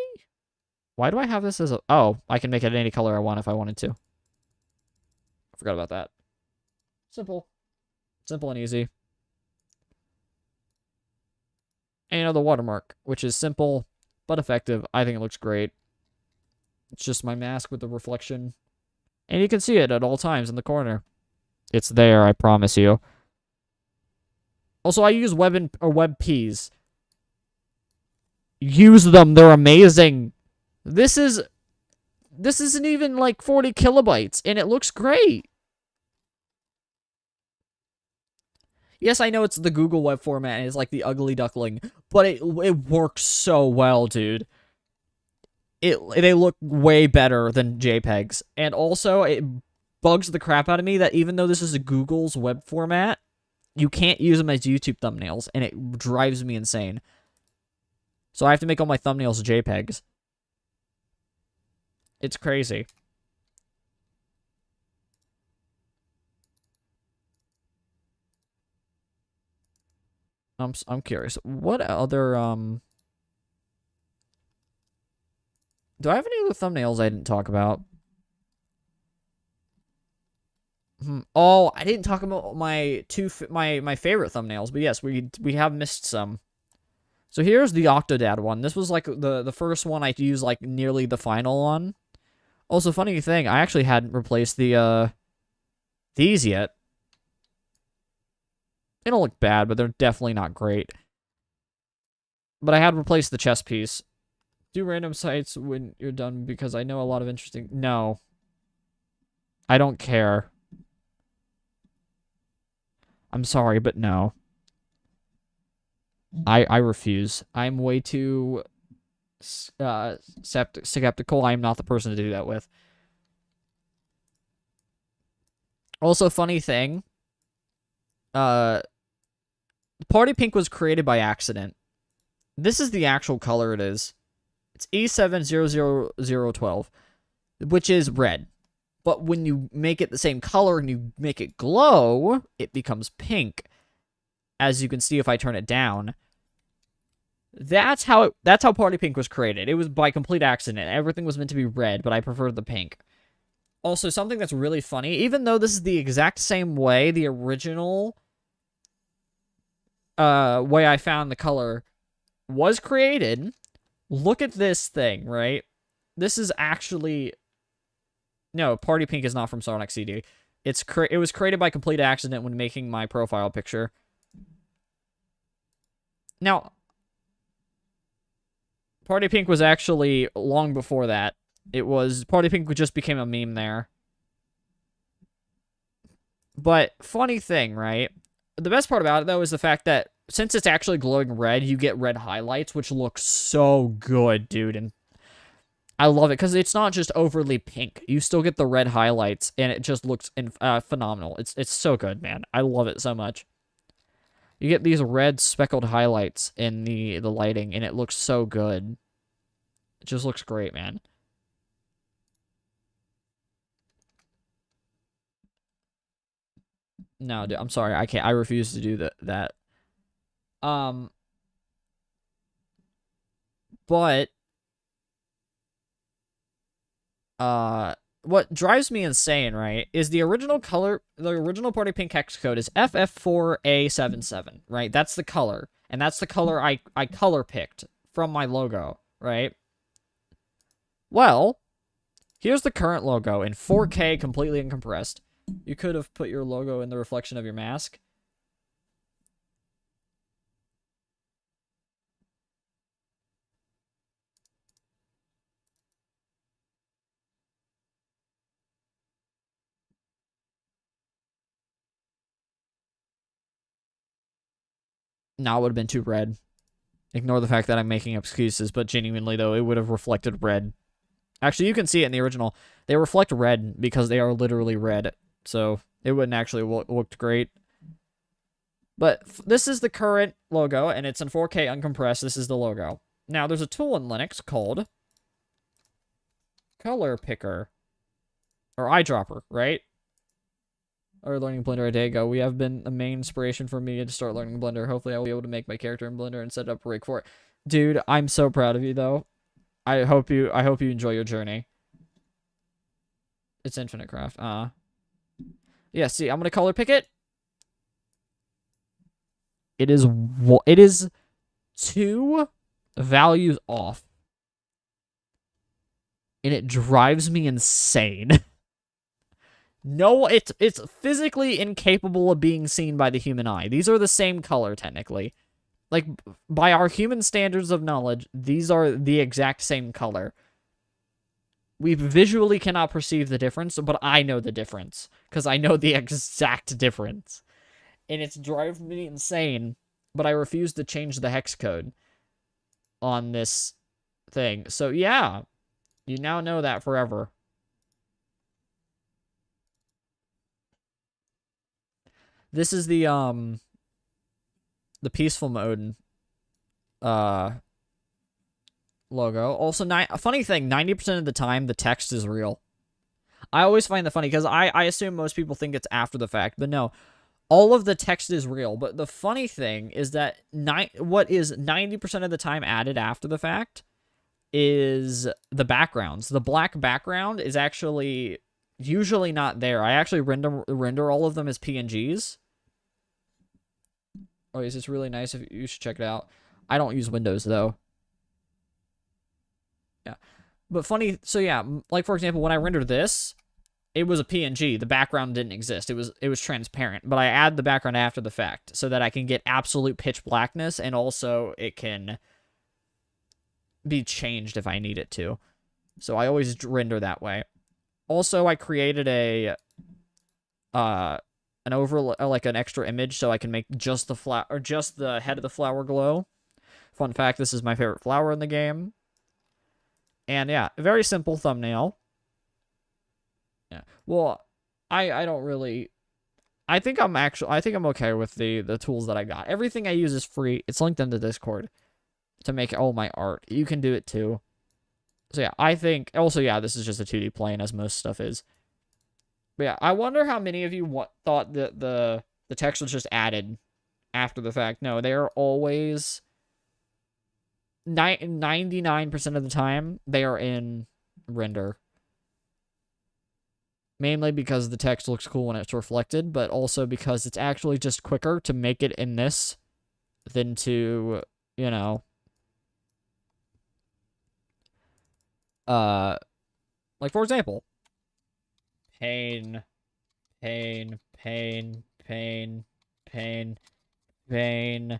Why do I have this as a... Oh, I can make it any color I want if I wanted to. I forgot about that. Simple. Simple and easy. And you know, the watermark, which is simple but effective. I think it looks great. It's just my mask with the reflection. And you can see it at all times in the corner. It's there, I promise you. Also, I use WebPs. Use them, they're amazing. This isn't even like 40 kilobytes, and it looks great. Yes, I know it's the Google web format, and it's like the ugly duckling, but it works so well, dude. They look way better than JPEGs. And also, it bugs the crap out of me that even though this is a Google's web format, you can't use them as YouTube thumbnails, and it drives me insane. So I have to make all my thumbnails JPEGs. It's crazy. I'm curious. What other do I have any other thumbnails I didn't talk about? Oh, I didn't talk about my my favorite thumbnails, but yes, we have missed some. So here's the Octodad one. This was like the first one I used, like nearly the final one. Also, funny thing, I actually hadn't replaced the these yet. They don't look bad, but they're definitely not great. But I had replaced the chess piece. Do random sites when you're done because I know a lot of interesting... No. I don't care. I'm sorry, but no. I refuse. I'm way too skeptical. I'm not the person to do that with. Also, funny thing. Party Pink was created by accident. This is the actual color it is. It's E700012, which is red. But when you make it the same color and you make it glow, it becomes pink. As you can see if I turn it down. That's how Party Pink was created. It was by complete accident. Everything was meant to be red, but I preferred the pink. Also, something that's really funny, even though this is the exact same way the original way I found the color was created, look at this thing, right? This is actually... No, Party Pink is not from Sonic CD. It was created by complete accident when making my profile picture. Now, Party Pink was actually long before that. Party Pink just became a meme there. But, funny thing, right? The best part about it, though, is the fact that since it's actually glowing red, you get red highlights, which look so good, dude. And I love it, because it's not just overly pink. You still get the red highlights, and it just looks phenomenal. It's so good, man. I love it so much. You get these red speckled highlights in the lighting, and it looks so good. It just looks great, man. No, dude, I'm sorry. I can't. I refuse to do that. But what drives me insane, right, is the original Party Pink hex code is FF4A77, right? That's the color. And that's the color I color picked from my logo, right? Well, here's the current logo in 4K, completely uncompressed. You could have put your logo in the reflection of your mask. No, it would have been too red. Ignore the fact that I'm making excuses, but genuinely, though, it would have reflected red. Actually, you can see it in the original. They reflect red because they are literally red. So it wouldn't actually looked great. But this is the current logo, and it's in 4K uncompressed. This is the logo. Now, there's a tool in Linux called Color Picker. Or Eyedropper, right? Or learning Blender a day ago. We have been a main inspiration for me to start learning Blender. Hopefully, I'll be able to make my character in Blender and set up a rig for it. Dude, I'm so proud of you, though. I hope you enjoy your journey. It's Infinite Craft. Yeah, see, I'm gonna color pick it. It is 2 values off. And it drives me insane. No, it's physically incapable of being seen by the human eye. These are the same color, technically. Like, by our human standards of knowledge, these are the exact same color. We visually cannot perceive the difference, but I know the difference. Because I know the exact difference. And it's driving me insane, but I refuse to change the hex code on this thing. So, yeah. You now know that forever. This is the peaceful mode logo. Also, a funny thing, 90% of the time the text is real. I always find that funny because I assume most people think it's after the fact, but no. All of the text is real, but the funny thing is that what is 90% of the time added after the fact is the backgrounds. The black background is actually usually not there. I actually render all of them as PNGs. Oh, is this really nice? You should check it out. I don't use Windows, though. Yeah. But funny, so yeah, like, for example, when I rendered this, it was a PNG. The background didn't exist. It was transparent, but I add the background after the fact so that I can get absolute pitch blackness, and also it can be changed if I need it to. So I always render that way. Also, I created an overlay, like an extra image, so I can make just the just the head of the flower glow. Fun fact, this is my favorite flower in the game. And yeah, very simple thumbnail. Yeah. Well, I don't really, I think I'm okay with the tools that I got. Everything I use is free. It's linked in the Discord to make all my art. You can do it too. So yeah, I think also, yeah, this is just a 2D plane, as most stuff is. But yeah, I wonder how many of you thought that the text was just added after the fact. No, they are always 99% of the time they are in render. Mainly because the text looks cool when it's reflected, but also because it's actually just quicker to make it in this than to, you know, like, for example, pain, pain, pain, pain, pain, pain,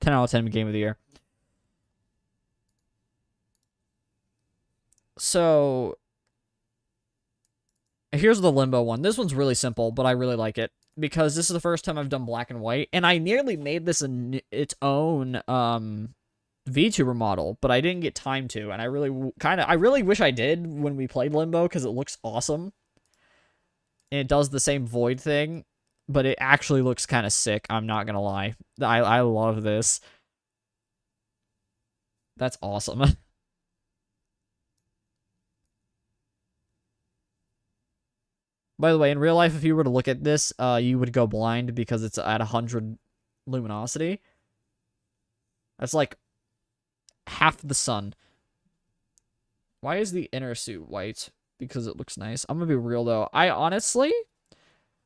10 out of 10 game of the year. So, here's the Limbo one. This one's really simple, but I really like it because this is the first time I've done black and white, and I nearly made this its own VTuber model, but I didn't get time to, and I really wish I did when we played Limbo because it looks awesome. And it does the same void thing, but it actually looks kind of sick, I'm not gonna lie. I love this. That's awesome. By the way, in real life, if you were to look at this, you would go blind because it's at 100 luminosity. That's like half the sun. Why is the inner suit white? Because it looks nice. I'm gonna be real, though. I honestly...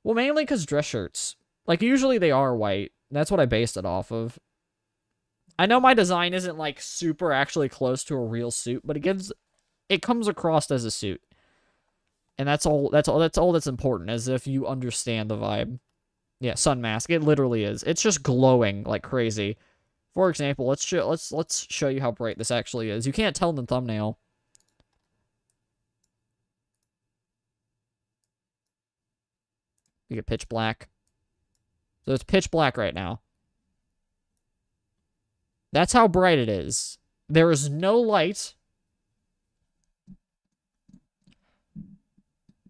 Well, mainly because dress shirts. Like, usually they are white. That's what I based it off of. I know my design isn't, like, super actually close to a real suit, but it comes across as a suit. And that's all that's important, as if you understand the vibe. Yeah, sun mask. It literally is. It's just glowing like crazy. For example, let's show you how bright this actually is. You can't tell in the thumbnail. You get pitch black. So it's pitch black right now. That's how bright it is. There is no light.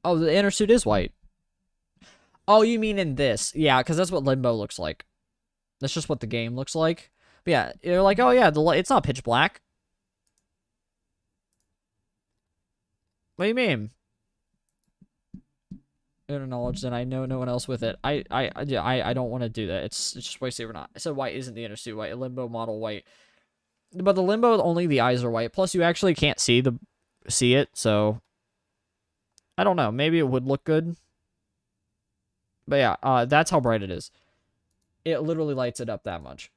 Oh, the inner suit is white. Oh, you mean in this? Yeah, because that's what Limbo looks like. That's just what the game looks like. But yeah, you're like, oh yeah, it's not pitch black. What do you mean? Inner knowledge, then I know no one else with it. I don't want to do that. It's just white saber not. I said white isn't the inner suit white. Limbo model white. But the Limbo, only the eyes are white. Plus, you actually can't see it, so I don't know. Maybe it would look good. But yeah, that's how bright it is. It literally lights it up that much.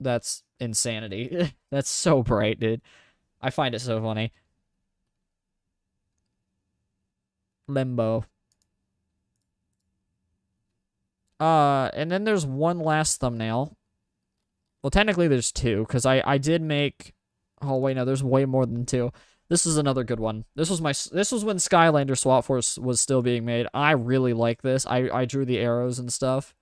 That's insanity. That's so bright, dude. I find it so funny. Limbo. And then there's one last thumbnail. Well, technically there's two, because I did make... Oh, wait, no, there's way more than two. This is another good one. This was when Skylander SWAT Force was still being made. I really like this. I drew the arrows and stuff.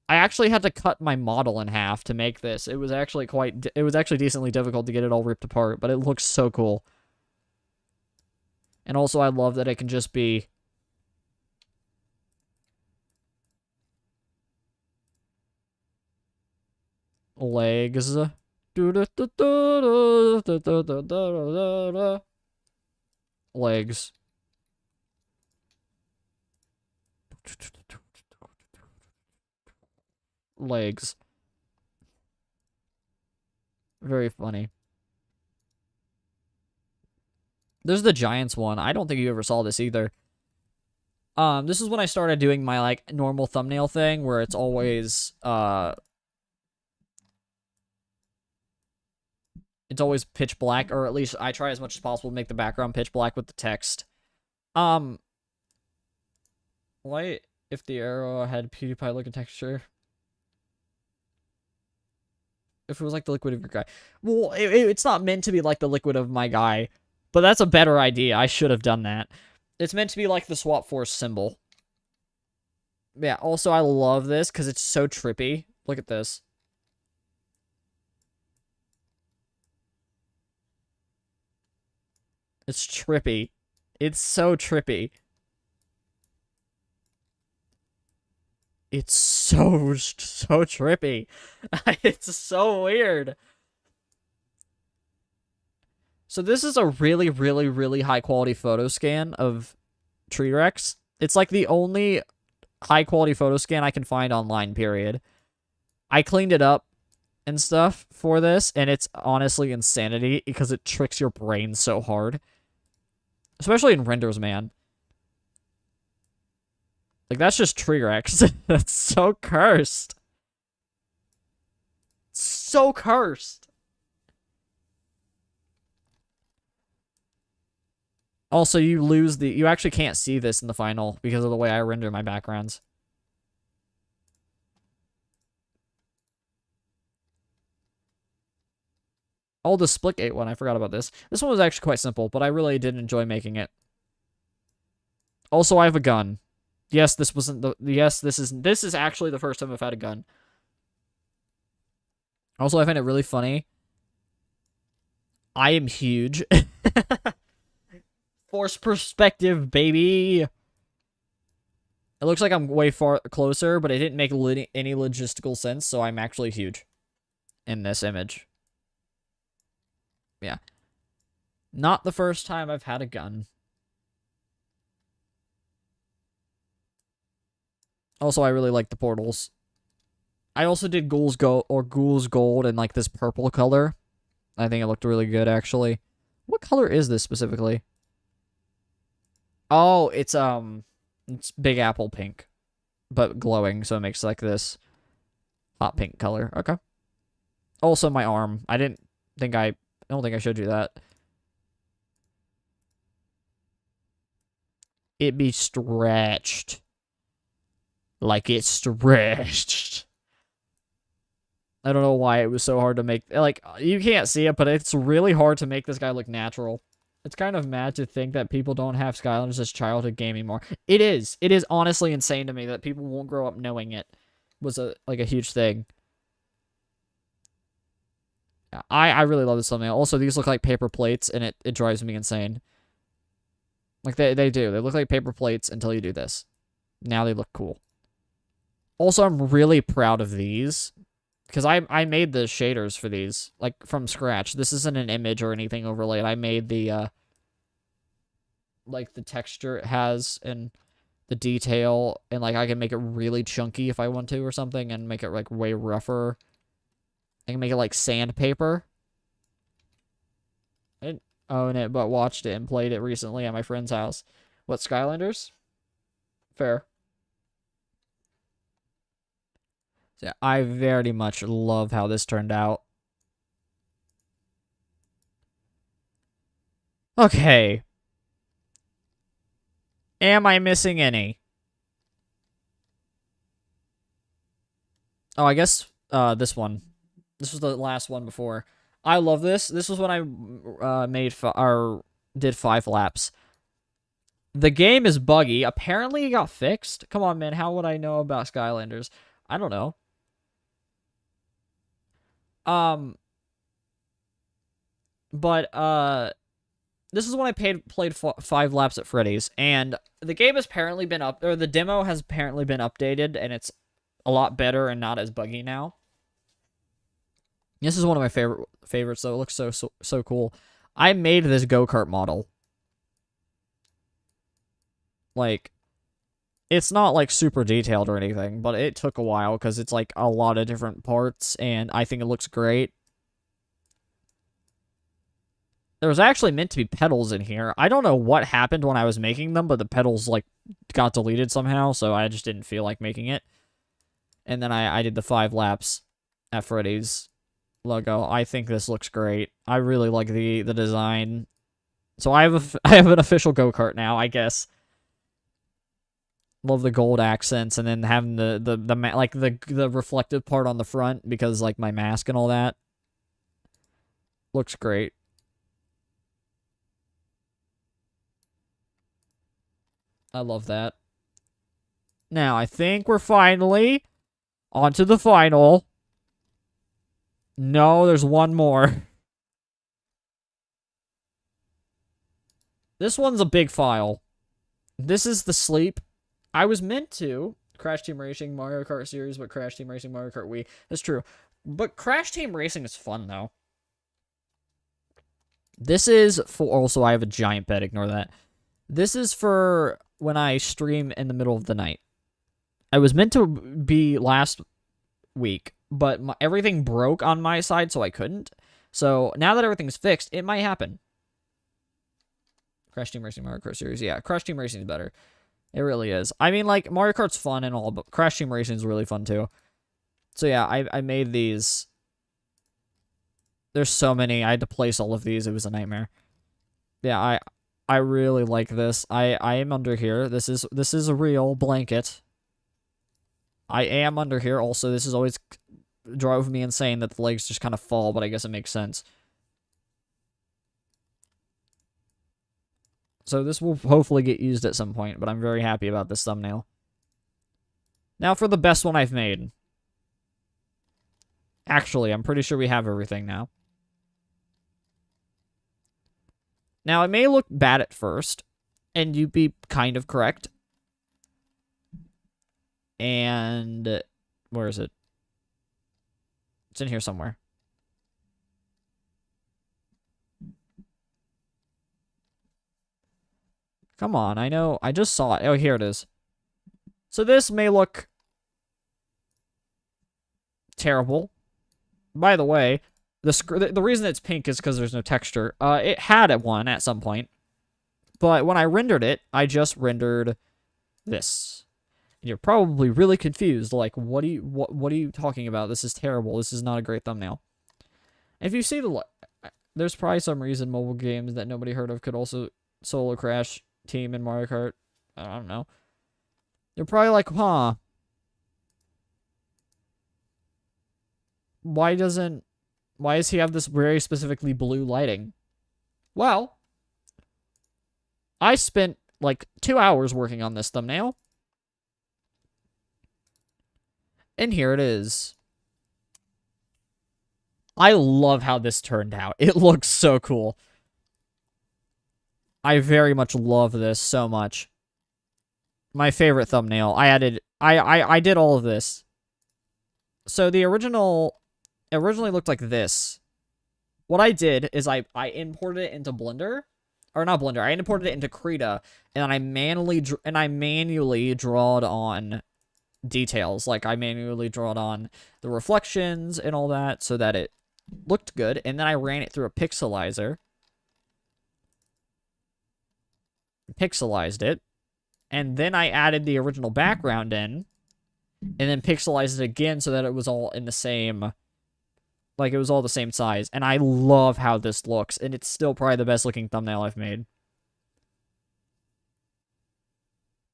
I actually had to cut my model in half to make this. It was actually decently difficult to get it all ripped apart, but it looks so cool. And also I love that it can just be legs. Legs. Legs. Very funny. There's the Giants one. I don't think you ever saw this either. This is when I started doing my, like, normal thumbnail thing, where it's always, it's always pitch black, or at least I try as much as possible to make the background pitch black with the text. Why, if the arrow had PewDiePie-looking texture? If it was like the liquid of your guy. Well, it's not meant to be like the liquid of my guy, but that's a better idea. I should have done that. It's meant to be like the SWAT Force symbol. Yeah, also I love this because it's so trippy. Look at this. It's trippy. It's so trippy. It's so trippy. It's so weird. So this is a really, really, really high quality photo scan of Tree Rex. It's like the only high quality photo scan I can find online, period. I cleaned it up and stuff for this, and it's honestly insanity because it tricks your brain so hard. Especially in renders, man. Like, that's just Tree Rex. That's so cursed. So cursed. Also, you actually can't see this in the final because of the way I render my backgrounds. Oh, the Splitgate one, I forgot about this. This one was actually quite simple, but I really did enjoy making it. Also, I have a gun. Yes, this is actually the first time I've had a gun. Also, I find it really funny. I am huge. Force perspective, baby. It looks like I'm way far closer, but it didn't make any logistical sense, so I'm actually huge in this image. Yeah. Not the first time I've had a gun. Also, I really like the portals. I also did Ghoul's Gold in like this purple color. I think it looked really good, actually. What color is this specifically? Oh, it's Big Apple pink, but glowing, so it makes like this hot pink color. Okay. Also, my arm. I don't think I showed you that. It be stretched. Like it's stretched. I don't know why it was so hard to make. Like, you can't see it, but it's really hard to make this guy look natural. It's kind of mad to think that people don't have Skylanders as childhood game anymore. It is. It is honestly insane to me that people won't grow up knowing it was a huge thing. Yeah, I really love this thumbnail. Also, these look like paper plates, and it drives me insane. Like, they do. They look like paper plates until you do this. Now they look cool. Also, I'm really proud of these. Because I made the shaders for these, like, from scratch. This isn't an image or anything overlaid. I made the, like, the texture it has and the detail. And, like, I can make it really chunky if I want to or something and make it, like, way rougher. I can make it, like, sandpaper. I didn't own it, but watched it and played it recently at my friend's house. What, Skylanders? Fair. Yeah, I very much love how this turned out. Okay. Am I missing any? Oh, I guess this one. This was the last one before. I love this. This was when I did 5 laps. The game is buggy. Apparently it got fixed. Come on, man. How would I know about Skylanders? I don't know. But this is when I played 5 laps at Freddy's, and the game has apparently been the demo has apparently been updated, and it's a lot better and not as buggy now. This is one of my favorites, though. It looks so cool. I made this go-kart model. Like, it's not, like, super detailed or anything, but it took a while because it's, like, a lot of different parts, and I think it looks great. There was actually meant to be pedals in here. I don't know what happened when I was making them, but the pedals, like, got deleted somehow, so I just didn't feel like making it. And then I did the 5 laps at Freddy's logo. I think this looks great. I really like the design. So I have an official go-kart now, I guess. Love the gold accents, and then having the reflective part on the front because, like, my mask and all that. Looks great. I love that. Now, I think we're finally onto the final. No, there's one more. This one's a big file. This is the sleep. I was meant to Crash Team Racing, Mario Kart series, but Crash Team Racing, Mario Kart Wii. That's true. But Crash Team Racing is fun, though. This is for... Also, I have a giant bed. Ignore that. This is for when I stream in the middle of the night. I was meant to be last week, but everything broke on my side, so I couldn't. So, now that everything's fixed, it might happen. Crash Team Racing, Mario Kart series. Yeah, Crash Team Racing is better. It really is. I mean, like, Mario Kart's fun and all, but Crash Team Racing is really fun, too. So, yeah, I made these. There's so many. I had to place all of these. It was a nightmare. Yeah, I really like this. I am under here. This is a real blanket. I am under here. Also, this is always drove me insane that the legs just kind of fall, but I guess it makes sense. So this will hopefully get used at some point, but I'm very happy about this thumbnail. Now for the best one I've made. Actually, I'm pretty sure we have everything now. Now, it may look bad at first, and you'd be kind of correct. And... where is it? It's in here somewhere. Come on, I know. I just saw it. Oh, here it is. So this may look terrible. By the way, the reason it's pink is because there's no texture. It had one at some point. But when I rendered it, I just rendered this. And you're probably really confused. Like, what are you talking about? This is terrible. This is not a great thumbnail. If you see there's probably some reason mobile games that nobody heard of could also solo Crash Team in Mario Kart. I don't know. You're probably like, huh. Why does he have this very specifically blue lighting? Well, I spent like 2 hours working on this thumbnail. And here it is. I love how this turned out. It looks so cool. I very much love this so much. My favorite thumbnail. I did all of this. So the originally looked like this. What I did is I imported it into Blender. Or not Blender. I imported it into Krita, and I manually drawed on details. Like, I manually drawed on the reflections and all that so that it looked good, and then I ran it through a pixelizer. Pixelized it, and then I added the original background in, and then pixelized it again so that it was all in the same... Like, it was all the same size. And I love how this looks. And it's still probably the best looking thumbnail I've made.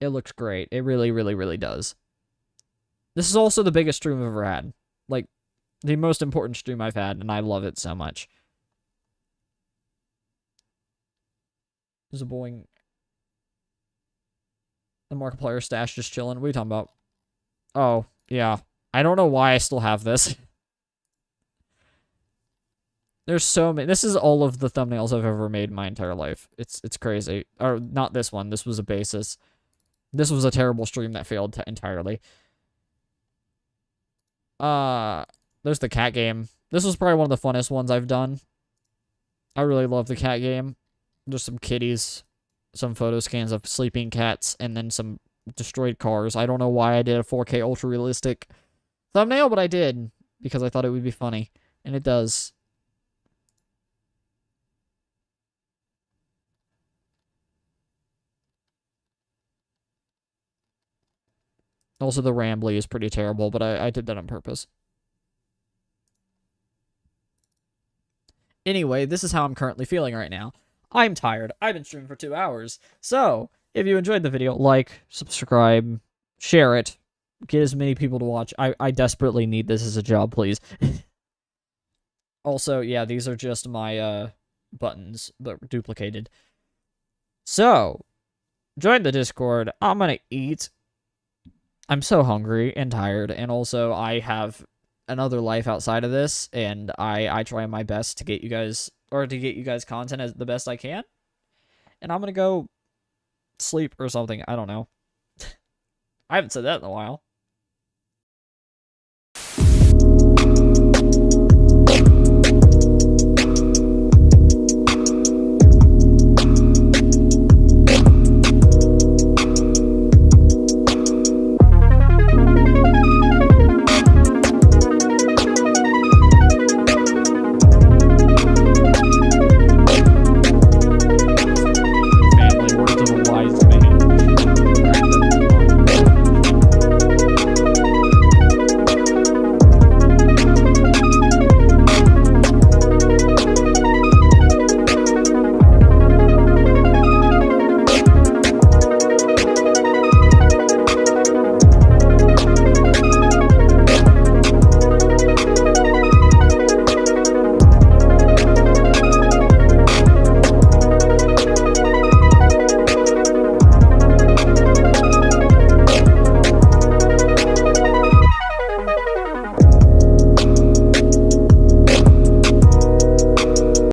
It looks great. It really, really, really does. This is also the biggest stream I've ever had. Like, the most important stream I've had. And I love it so much. There's a Boeing... The Markiplier stash just chilling. What are you talking about? Oh, yeah. I don't know why I still have this. There's so many. This is all of the thumbnails I've ever made in my entire life. It's crazy. Or not this one. This was a basis. This was a terrible stream that failed entirely. There's the cat game. This was probably one of the funnest ones I've done. I really love the cat game. There's some kitties, some photo scans of sleeping cats, and then some destroyed cars. I don't know why I did a 4K ultra realistic thumbnail, but I did because I thought it would be funny, and it does. Also, the Rambly is pretty terrible, but I did that on purpose. Anyway, this is how I'm currently feeling right now. I'm tired. I've been streaming for 2 hours. So, if you enjoyed the video, like, subscribe, share it, get as many people to watch. I desperately need this as a job, please. Also, yeah, these are just my buttons, but duplicated. So, join the Discord. I'm gonna eat. I'm so hungry and tired, and also I have another life outside of this, and I try my best to get you guys, or to get you guys content as the best I can. And I'm gonna go sleep or something. I don't know. I haven't said that in a while.